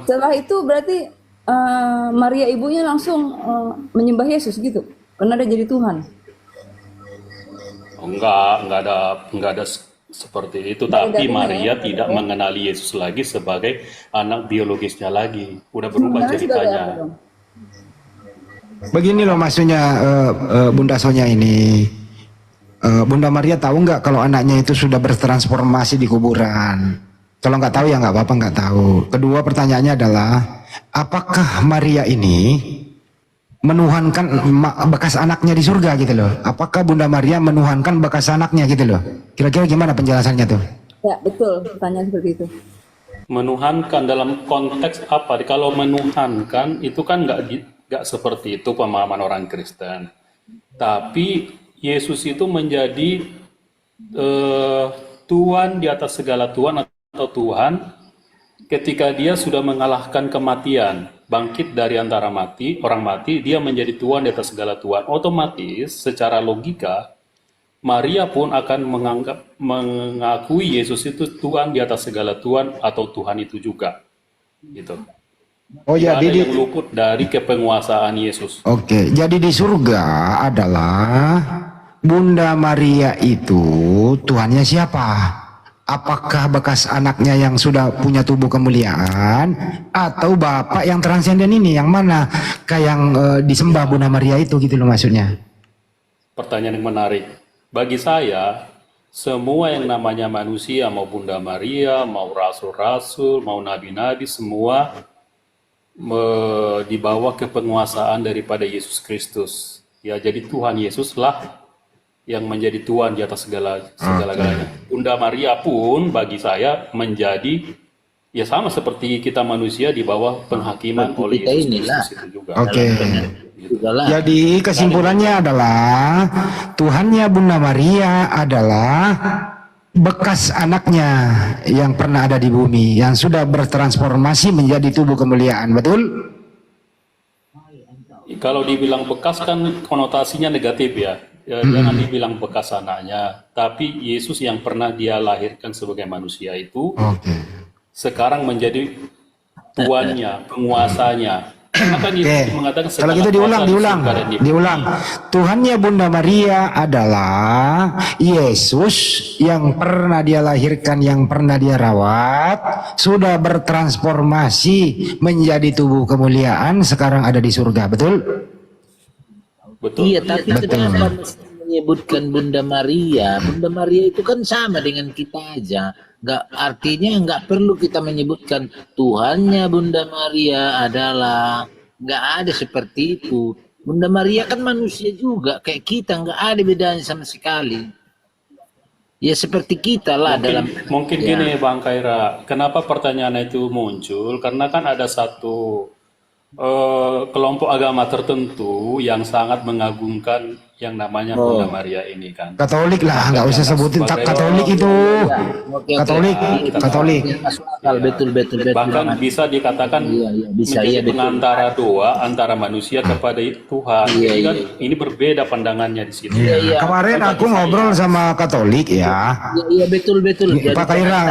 setelah itu berarti Maria ibunya langsung menyembah Yesus gitu, karena dia jadi Tuhan. Enggak ada seperti itu. Tapi Maria tidak mengenali Yesus lagi sebagai anak biologisnya lagi. Udah berubah Mengenalnya sebagai apa ceritanya. dong? Begini loh maksudnya Bunda Sonya ini. Bunda Maria tahu nggak kalau anaknya itu sudah bertransformasi di kuburan? Kalau nggak tahu ya nggak apa-apa, nggak tahu. Kedua pertanyaannya adalah, apakah Maria ini menuhankan bekas anaknya di surga gitu loh. Apakah Bunda Maria menuhankan bekas anaknya gitu loh? Kira-kira gimana penjelasannya tuh? Ya, betul. Pertanyaan seperti itu. Menuhankan dalam konteks apa? Kalau menuhankan itu kan nggak seperti itu pemahaman orang Kristen. Tapi Yesus itu menjadi Tuhan di atas segala Tuhan atau Tuhan ketika dia sudah mengalahkan kematian, bangkit dari antara orang mati, dia menjadi Tuhan di atas segala Tuhan. Otomatis secara logika Maria pun akan mengakui Yesus itu Tuhan di atas segala Tuhan atau Tuhan itu juga. Gitu. Oh Tidak jadi ada yang luput dari kepenguasaan Yesus. Oke, jadi di surga adalah Bunda Maria itu Tuhannya siapa? Apakah bekas anaknya yang sudah punya tubuh kemuliaan atau Bapak yang transenden ini yang mana kayak yang disembah Bunda Maria itu gitu loh maksudnya? Pertanyaan yang menarik. Bagi saya, semua yang namanya manusia, mau Bunda Maria, mau rasul-rasul, mau nabi-nabi, semua di bawah kepenguasaan daripada Yesus Kristus. Ya, jadi Tuhan Yesuslah yang menjadi Tuhan di atas segala-galanya. Bunda Maria pun bagi saya menjadi ya sama seperti kita manusia di bawah penghakiman oleh Yesus Kristus itu juga. Oke. Jadi kesimpulannya adalah Tuhannya Bunda Maria adalah bekas anaknya yang pernah ada di bumi yang sudah bertransformasi menjadi tubuh kemuliaan, betul? Kalau dibilang bekas kan konotasinya negatif ya. Jangan dibilang bekas anaknya, tapi Yesus yang pernah dia lahirkan sebagai manusia itu sekarang menjadi tuannya, penguasanya. Maka Yesus mengatakan kalau gitu diulang. Tuhannya Bunda Maria adalah Yesus yang pernah dia lahirkan, yang pernah dia rawat, sudah bertransformasi menjadi tubuh kemuliaan, sekarang ada di surga, betul? Betul. Iya, tapi kenapa mesti menyebutkan Bunda Maria? Bunda Maria itu kan sama dengan kita aja. Artinya nggak perlu kita menyebutkan Tuhannya Bunda Maria adalah, nggak ada seperti itu. Bunda Maria kan manusia juga kayak kita, nggak ada bedanya sama sekali. Ya seperti kita lah mungkin gini Bang Kaira, kenapa pertanyaan itu muncul? Karena kan ada satu kelompok agama tertentu yang sangat mengagungkan yang namanya Bunda Maria ini kan. Katolik lah, nggak usah sebutin Katolik itu. Katolik. Betul. Bahkan bisa dikatakan menjadi pengantara doa antara manusia kepada Tuhan. Jadi kan ini berbeda pandangannya di sini. Kemarin aku ngobrol sama Katolik ya. Iya betul. Pak Kaira,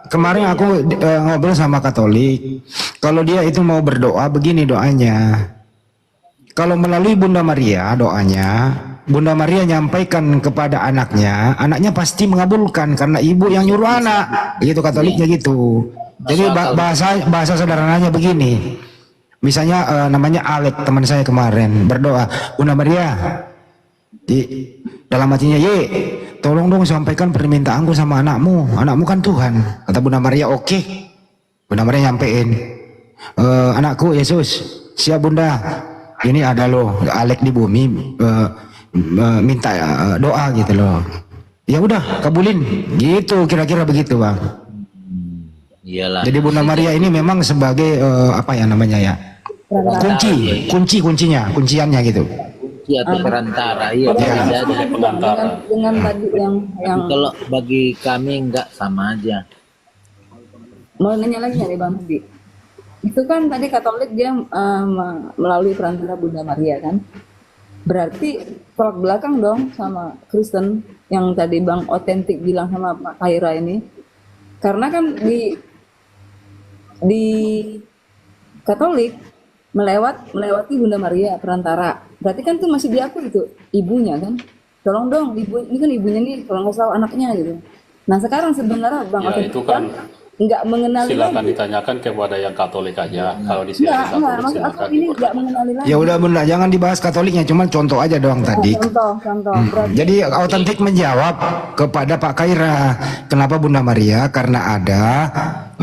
kemarin aku ngobrol sama Katolik. Kalau dia itu mau berdoa begini doanya. Kalau melalui Bunda Maria doanya, Bunda Maria nyampaikan kepada anaknya, anaknya pasti mengabulkan karena ibu yang nyuruh anak. Gitu Katoliknya gitu. Jadi bahasa sederhananya begini. Misalnya namanya Alek, teman saya kemarin berdoa, Bunda Maria, dalam hatinya, tolong dong sampaikan permintaanku sama anakmu. Anakmu kan Tuhan. Kata Bunda Maria, oke. Bunda Maria nyampein, anakku Yesus, siap Bunda. Ini ada loh Alek di bumi minta doa gitu loh. Ya udah kabulin. Gitu kira-kira begitu Bang. Iyalah. Jadi Bunda Maria ini memang sebagai apa ya namanya ya? Kunciannya gitu. Atau perantara, iya. Dengan tadi yang kalau bagi kami enggak sama aja. mau nanya lagi dari Bang Budi. Itu kan tadi Katolik dia melalui perantara Bunda Maria kan. Berarti tolak belakang dong sama Kristen yang tadi Bang Otentik bilang sama Pak Kaira ini. Karena kan di Katolik melewati Bunda Maria perantara. Berarti kan itu masih diakui itu ibunya kan. Tolong dong ibu ini kan ibunya nih, tolong kasih tahu anaknya gitu. Nah sekarang sebenarnya Bang ya, Otentik itu kan nggak mengenali Silakan lagi. ditanyakan kepada yang Katolik aja. Kalau di sini Enggak, Katolik maksud aku silakan ini nggak dipertanyakan. mengenali lagi. Ya udah bunda, jangan dibahas Katoliknya, cuman contoh aja doang tadi. Contoh. Berarti Jadi autentik menjawab kepada Pak Kaira, kenapa Bunda Maria? Karena ada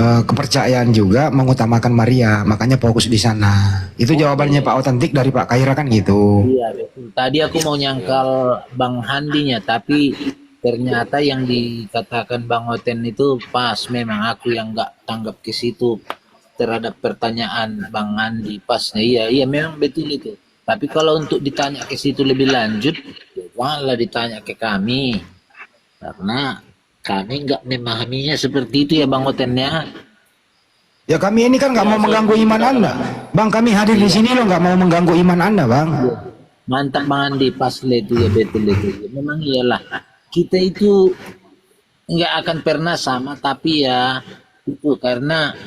kepercayaan juga mengutamakan Maria, makanya fokus di sana. Itu jawabannya Pak autentik dari Pak Kaira kan gitu. Iya, betul. Tadi aku mau nyangkal Bang Handinya, tapi ternyata yang dikatakan Bang Oten itu pas. Memang aku yang nggak tanggap ke situ terhadap pertanyaan Bang Handi pasnya. Iya, memang betul itu. Tapi kalau untuk ditanya ke situ lebih lanjut, ya janganlah ditanya ke kami. Karena kami nggak memahaminya seperti itu ya Bang Oten ya. Ya kami ini kan nggak mau mengganggu iman Anda, Bang. Kami hadir di sini loh nggak mau mengganggu iman Anda, Bang. Mantap Bang Andi, pas itu ya, betul itu. Memang iyalah, kita itu nggak akan pernah sama, tapi ya itu karena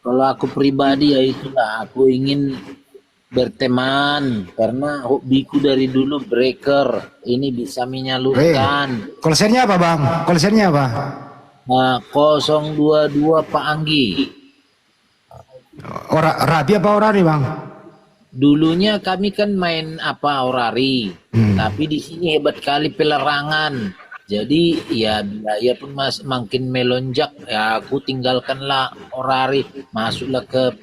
kalau aku pribadi ya itulah, aku ingin berteman karena hobiku dari dulu breaker, ini bisa menyalurkan. Call-nya apa, Bang? Call-nya apa? 022 Pak Anggi. Rapi apa orari, Bang? Dulunya kami kan main orari, tapi di sini hebat kali pelerangan. Jadi ya biaya pun makin melonjak. Ya aku tinggalkanlah orari, masuklah ke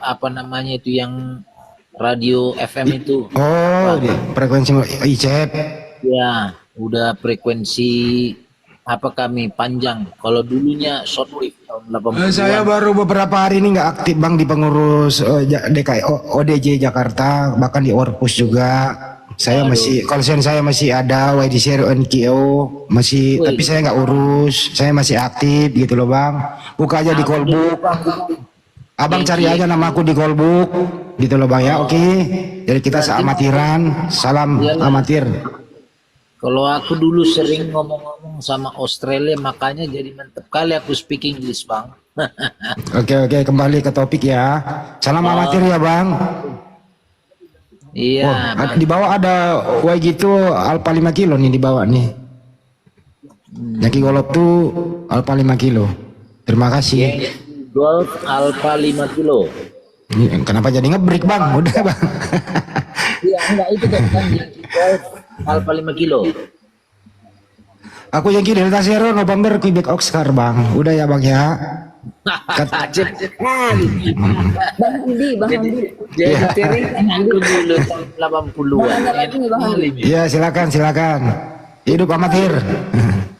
itu yang radio FM itu. Oh, di frekuensi ICF. Ya udah frekuensi kami panjang. Kalau dulunya shortwave tahun 80-an. Saya baru beberapa hari ini nggak aktif, Bang, di pengurus DKI ODJ Jakarta, bahkan di Orpus juga. Saya masih, konsen saya masih ada, YDC NKO masih, tapi saya nggak urus. Saya masih aktif gitu loh, Bang. Buka aja di Callbook. Abang cari aja nama aku di Callbook gitu loh, Bang ya. Oke. Jadi kita seamatiran, salam amatir. Kalau aku dulu sering ngomong-ngomong sama Australia, makanya jadi mantep kali aku speak English, Bang. Oke, kembali ke topik ya. Salam amatir ya, Bang. Iya. Di bawah ada Y gitu Alpha 5 kilo nih di bawah nih. Yaki Golop tuh Alpha 5 kilo. Terima kasih. Golf Alpha 5 kilo. Kenapa jadi ngebreak, Bang? Udah, Bang. Iya, enggak itu kan Golf Alpha 5 kilo. Aku Yankee Delta Zero November Quebec Oscar, Bang. Udah ya, Bang ya. Bang Handi. Jadi teringat aku dulu tahun 80-an. Iya, silakan. Hidup amatir.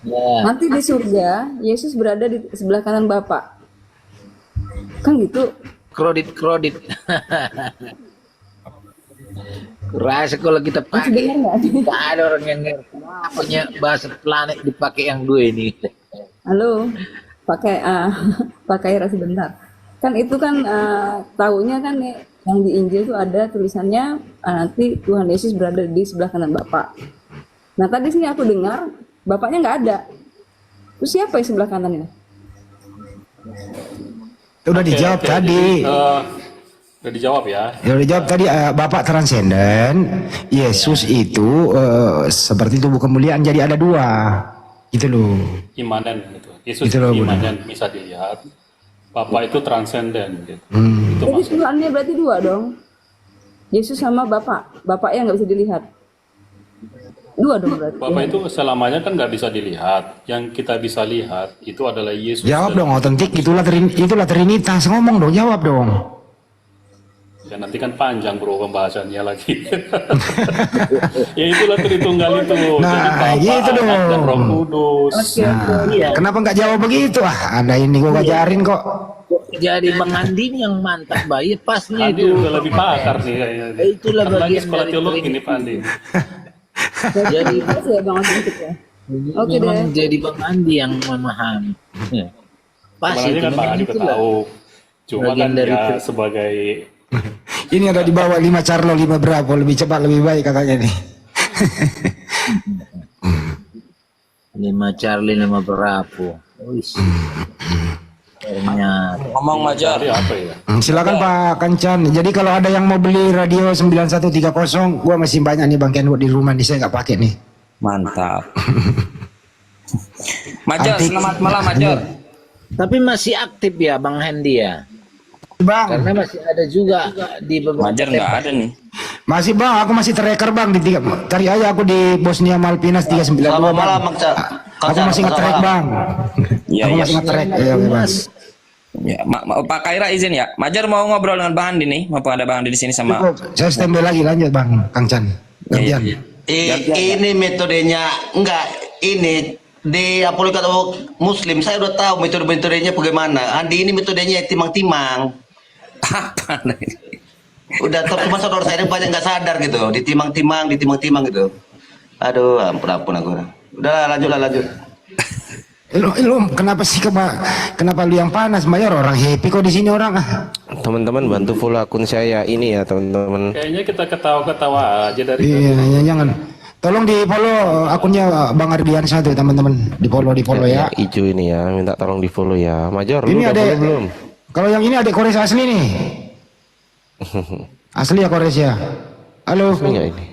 Ya. Nanti di surga Yesus berada di sebelah kanan Bapak. Kan gitu. Kredit. Kurasa kalau kita pakai Dengar nggak? nggak ada orang yang ngerti apanya bahasa planet dipakai yang dua ini. Halo, pakai ras sebentar. Kan itu kan taunya kan yang di Injil itu ada tulisannya nanti Tuhan Yesus berada di sebelah kanan Bapak. Nah tadi sini aku dengar Bapaknya nggak ada. Terus siapa yang sebelah kanannya? Udah dijawab tadi. Udah dijawab ya. Udah dijawab tadi, Bapak transenden. Yesus itu seperti tubuh kemuliaan, jadi ada dua. Gitu loh. Imanen gitu. Yesus Itu loh, imanen bisa dilihat. Bapak itu transenden gitu. Itu Jadi maksudnya. Tuhannya berarti dua dong. Yesus sama Bapak. Bapaknya nggak bisa dilihat. Dua dong berarti. Bapak itu selamanya kan nggak bisa dilihat. Yang kita bisa lihat itu adalah Yesus. Jawab dong, otentik. Itulah Trinitas. Ngomong dong, jawab dong. Ya nanti kan panjang bro pembahasannya lagi. Ya itulah Tritunggal itu. Nah, jadi Bapa, gitu dong. Anak, dan Roh Kudus. Nah, kenapa nggak jawab begitu? Anda ini gua ngajarin kok. Jadi Bang Andi yang mantap bayi pasnya Andi itu. udah lebih pakar nih kayaknya. Itulah Kan lagi bagian sekolah dari teologi training. nih Pak Andi. Jadi Makasih ya Bang Otentik ya. Oke memang deh. jadi Bang Andi yang memahami. Pas Sebenarnya itu kan Pak memang Andi juga itulah. tahu. Cuma Bagian kan dari ya training. sebagai Ini ada di bawah 5 Carlo 5 berapa, lebih cepat lebih baik katanya nih. 5 Charlie 5 Berapu. Wis. Ternyata. Ngomong Majar. jadi apa ya? Silakan Pak Kancan. Jadi kalau ada yang mau beli radio 9130, gua masih banyak nih Bang Kenwood di rumah nih, saya nggak pakai nih. Mantap. Majar, Antik. selamat malam Majar. Tapi masih aktif ya Bang Hendy ya? Bang, Karena masih ada juga di beberapa Majar nggak ada nih. masih bang, aku masih tracker bang di tiga. Cari aja aku di Bosnia Malvinas 392 Selamat bang. malam, Bang Cak. Aku masih nge-track bang. Iya, Aku iya. masih nge-track. Iya, Mas. Ya, Pak Kaira izin ya. Majar mau ngobrol dengan Bang Andi nih. Mau ada Bang Andi di sini sama. Cukup. Saya standby lagi, lanjut bang, Kang Chan. Gantian. Ini metodenya enggak ini di apologet Muslim saya udah tahu metodenya bagaimana. Andi ini metodenya timang-timang. Apa nih? Udah top cuma saudara saya ini banyak nggak sadar gitu, ditimang-timang gitu. Aduh, ampun aku. Udah lanjut. Lu kenapa sih kenapa lu yang panas, Mayor? Orang happy kok di sini orang. Teman-teman bantu follow akun saya ini ya teman-teman. Kayaknya kita ketawa-ketawa aja dari Iya, jangan. Tolong di follow akunnya Bang Ardian satu teman-teman. Di follow ya. Hijau ini ya, minta tolong di follow ya. Major, lu Ini udah ada follow belum? Kalau yang ini adik Kores asli nih. Asli ya Kores ya. Halo. Enggak ini.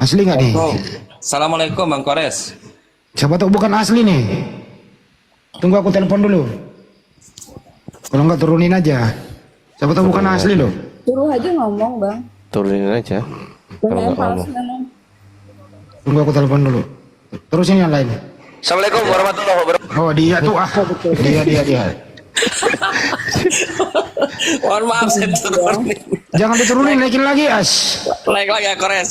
Asli nggak nih? Assalamualaikum Bang Kores. Siapa tahu bukan asli nih. Tunggu aku telepon dulu. Kalau nggak turunin aja. Siapa tahu bukan asli loh. Suruh aja ngomong bang. Turunin aja. Kalau Banyak nggak palsu ngomong. memang. Tunggu aku telepon dulu. Terusin yang lain. Assalamualaikum warahmatullahi wabarakatuh. Oh dia tuh dia. Mohon maaf saya turunin. Jangan diturunin, naikin lagi as. Like lagi ya Kores.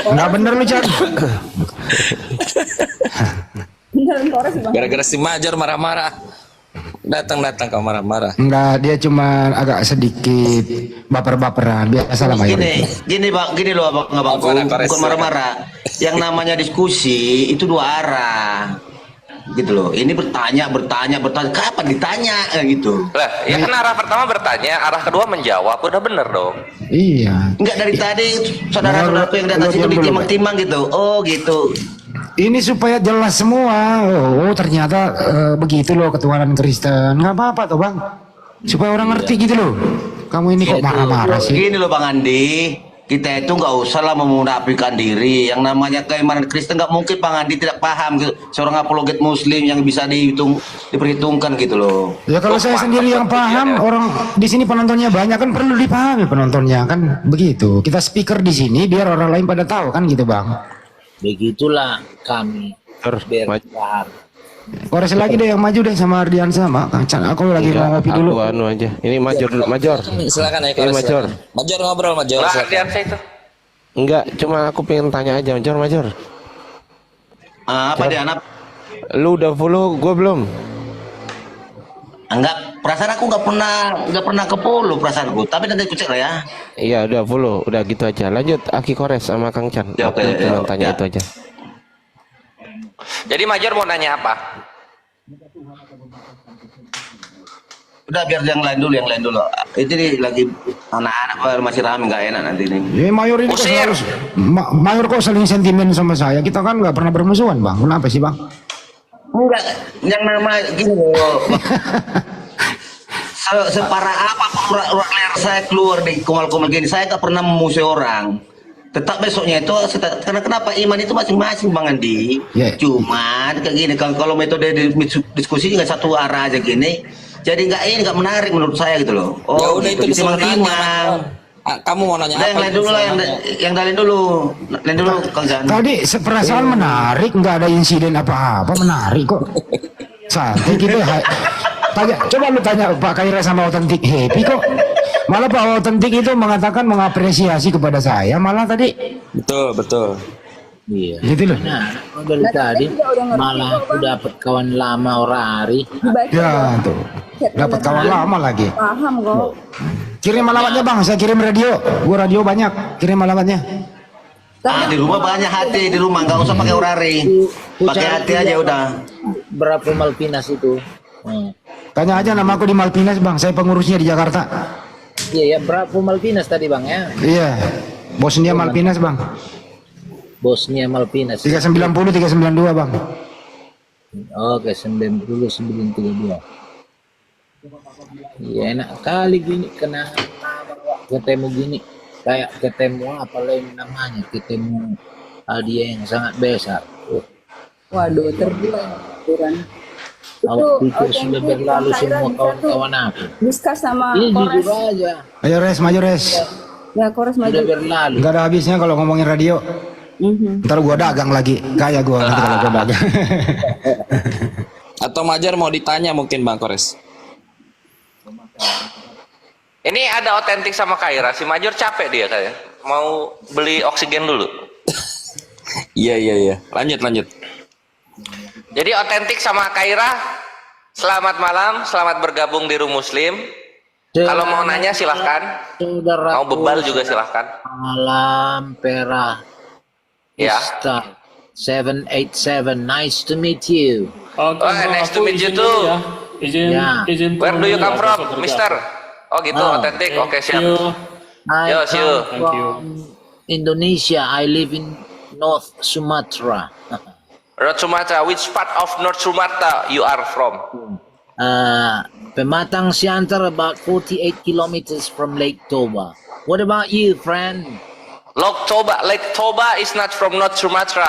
Nggak bener lu Chan. Beneran Kores bang. Gara-gara si Majar marah-marah. Datang kau marah-marah. Enggak, dia cuma agak sedikit baper-baperan. Biasa lah Mayor. Gini loh abang, bukan marah-marah. Yang namanya diskusi itu dua arah. Gitu loh. Ini bertanya. Kapan ditanya gitu. Lah, ya kan arah pertama bertanya, arah kedua menjawab, udah bener dong. Iya. Enggak dari tadi saudara-saudaraku yang di atas itu ditimang-timang gitu. Oh gitu. Ini supaya jelas semua. Oh, ternyata begitu loh ketuhanan Kristen. Nggak apa-apa tuh bang. Supaya orang ngerti gitu loh. Kamu ini kok marah-marah sih? Gini loh Bang Andi, kita itu nggak usah lah memunafikan diri. Yang namanya keimanan Kristen nggak mungkin Bang Andi tidak paham gitu. Seorang apologet Muslim yang bisa diperhitungkan gitu loh. Ya kalau saya sendiri yang paham, orang di sini penontonnya banyak kan perlu dipahami penontonnya kan begitu. Kita speaker di sini biar orang lain pada tahu kan gitu bang. Begitulah kami berpaham. Kores lagi deh yang maju deh sama Ardian sama Kang Chan. Aku lagi mau ngopi dulu. Aku anu aja. Ini Major dulu, Major. Silakan ya Ini Kores. Major. silakan. Major ngobrol Major. Lah, silakan. lihat saya itu. Enggak, cuma aku pengen tanya aja, Major. Apa dia anak? Lu udah follow gua belum? Enggak, perasaan aku nggak pernah ke follow perasaanku. Tapi nanti aku cek lah ya. Iya, udah follow. Udah gitu aja. Lanjut Aki Kores sama Kang Chan. Ya, Aku oke, cuma ya, tanya ya. itu aja. Jadi Major mau nanya apa? Udah biar yang lain dulu. Itu nih lagi anak-anak masih rame nggak enak nanti nih. Ya Mayor ini kok Usir. selalu Mayor kok saling sentimen sama saya. Kita kan nggak pernah bermusuhan bang. Kenapa sih bang? Enggak, yang nama gini loh. Separah apa urat leher saya keluar di kumal-kumal gini, saya nggak pernah memusuhi orang. Tetap besoknya itu karena kenapa iman itu masing-masing Bang Andi. Yeah. Cuman kayak gini kalau metode diskusi nggak satu arah aja gini, jadi nggak menarik menurut saya gitu loh. Ya Oh, udah gitu. itu disuruh nanya. Timang-timang. Kamu mau nanya Udah apa? yang lain dulu lah, yang lain dulu Kang Jan. Tadi seperasaan menarik, nggak ada insiden apa-apa, menarik kok. Santai gitu. Coba lu tanya Pak Kaira sama Otentik happy kok. Malah Pak Otentik itu mengatakan mengapresiasi kepada saya. Malah tadi Betul. Iya. gitu loh. Nah, dari tadi malah aku dapat kawan lama Orari. Dibaca Ya tuh. Dapat kawan lama lagi. paham kok. Kirim alamatnya bang, saya kirim radio. Gua radio banyak. Kirim alamatnya. Di rumah banyak hati di rumah, nggak usah pakai urari, pakai hati aja udah. Berapa Malvinas itu? Tanya aja nama aku di Malvinas bang. Saya pengurusnya di Jakarta. Iya ya, berapa Malvinas tadi bang ya? Iya. Bosnia Malvinas bang. Bosnia Malvinas. 390 392 bang. Oke, 9932. Iya enak kali gini kena ketemu gini kayak ketemu apa lain namanya ketemu hadiah yang sangat besar. Waduh, terbulan aturan. Aku pikir sudah autentik berlalu yang Khaira semua bisa tuh kawan-kawan aku. diskus sama Ini Kores. jujur aja, Ayo res, maju res. Ya Kores maju. sudah berlalu. Nggak ada habisnya kalau ngomongin radio. Ntar gua dagang lagi, kaya gua nanti kalau gua dagang. Atau Majar mau ditanya mungkin Bang Kores. Ini ada otentik sama Khaira. Si Major capek dia kayak. Mau beli oksigen dulu. Iya. Lanjut. Jadi otentik sama Khaira. Selamat malam, selamat bergabung di Room Muslim. Kalau mau nanya silahkan. Saudara, Mau bebal juga silahkan. malam Pera. Ya. Ista 787, nice to meet you. Oke, Oh, nice to aku meet you izin too. dulu ya. Izin Where do you come turun dulu ya, from, besok kerja. Mister? Oh gitu, Oh. otentik. Oke, Thank siap. you. I Yo, see you. come Thank you. from Indonesia. I live in North Sumatra. North Sumatra. Which part of North Sumatra you are from? Pematang Siantar, about 48 kilometers from Lake Toba. What about you, friend? Lake Toba is not from North Sumatra.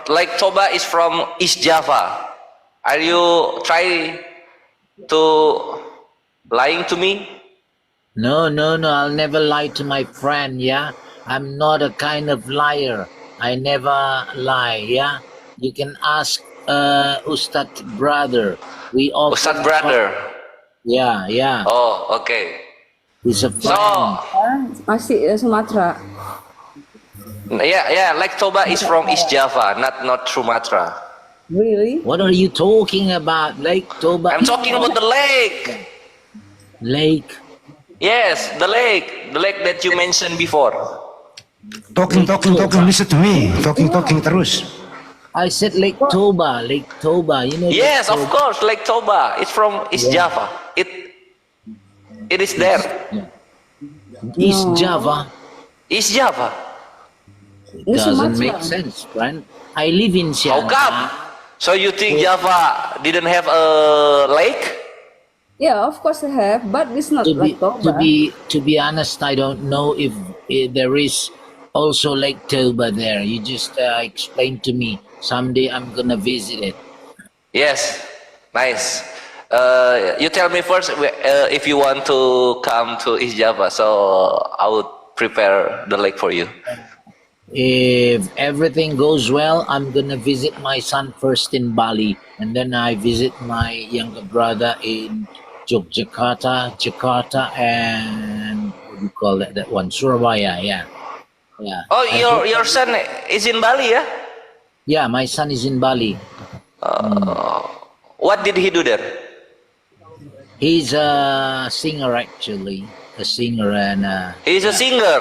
Lake Toba is from East Java. Are you try to lying to me? No, I'll never lie to my friend, yeah? I'm not a kind of liar. I never lie, yeah? You can ask Ustadz brother. We all Ustadz brother. Yeah. Oh, okay. He's a friend. So, Masih Sumatera. yeah, Lake Toba is from East Java, not North Sumatra. Really? What are you talking about? Lake Toba? I'm talking about the lake. Lake. Yes, the lake that you mentioned before. Talking, listen to me. Talking terus. I said Lake Toba. Lake Toba. You know. Yes, Lake of Toba? course, Lake Toba. It's from East Java. It is there. East Java. East Java. Ini Doesn't Sumatera. make sense, friend. I live in How Siantar. come? So you think Java didn't have a lake? Yeah, of course I have, but it's not To be, like Toba. to be honest, I don't know if there is also Lake Toba there. You just explain to me. Someday I'm gonna visit it. Yes, nice. You tell me first if you want to come to East Java, so I would prepare the lake for you. If everything goes well, I'm gonna visit my son first in Bali, and then I visit my younger brother in Yogyakarta, Jakarta, and what do you call that one? Surabaya, yeah. Oh, your son is in Bali, yeah? Yeah, my son is in Bali. What did he do there? He's a singer actually, a singer and He's a singer.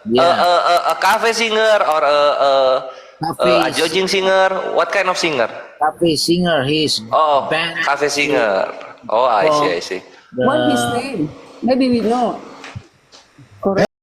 Yeah. A cafe singer or a Cafe jogging singer? What kind of singer? cafe singer. He's Oh, band. cafe singer. Oh, I see. What his name? Maybe we know.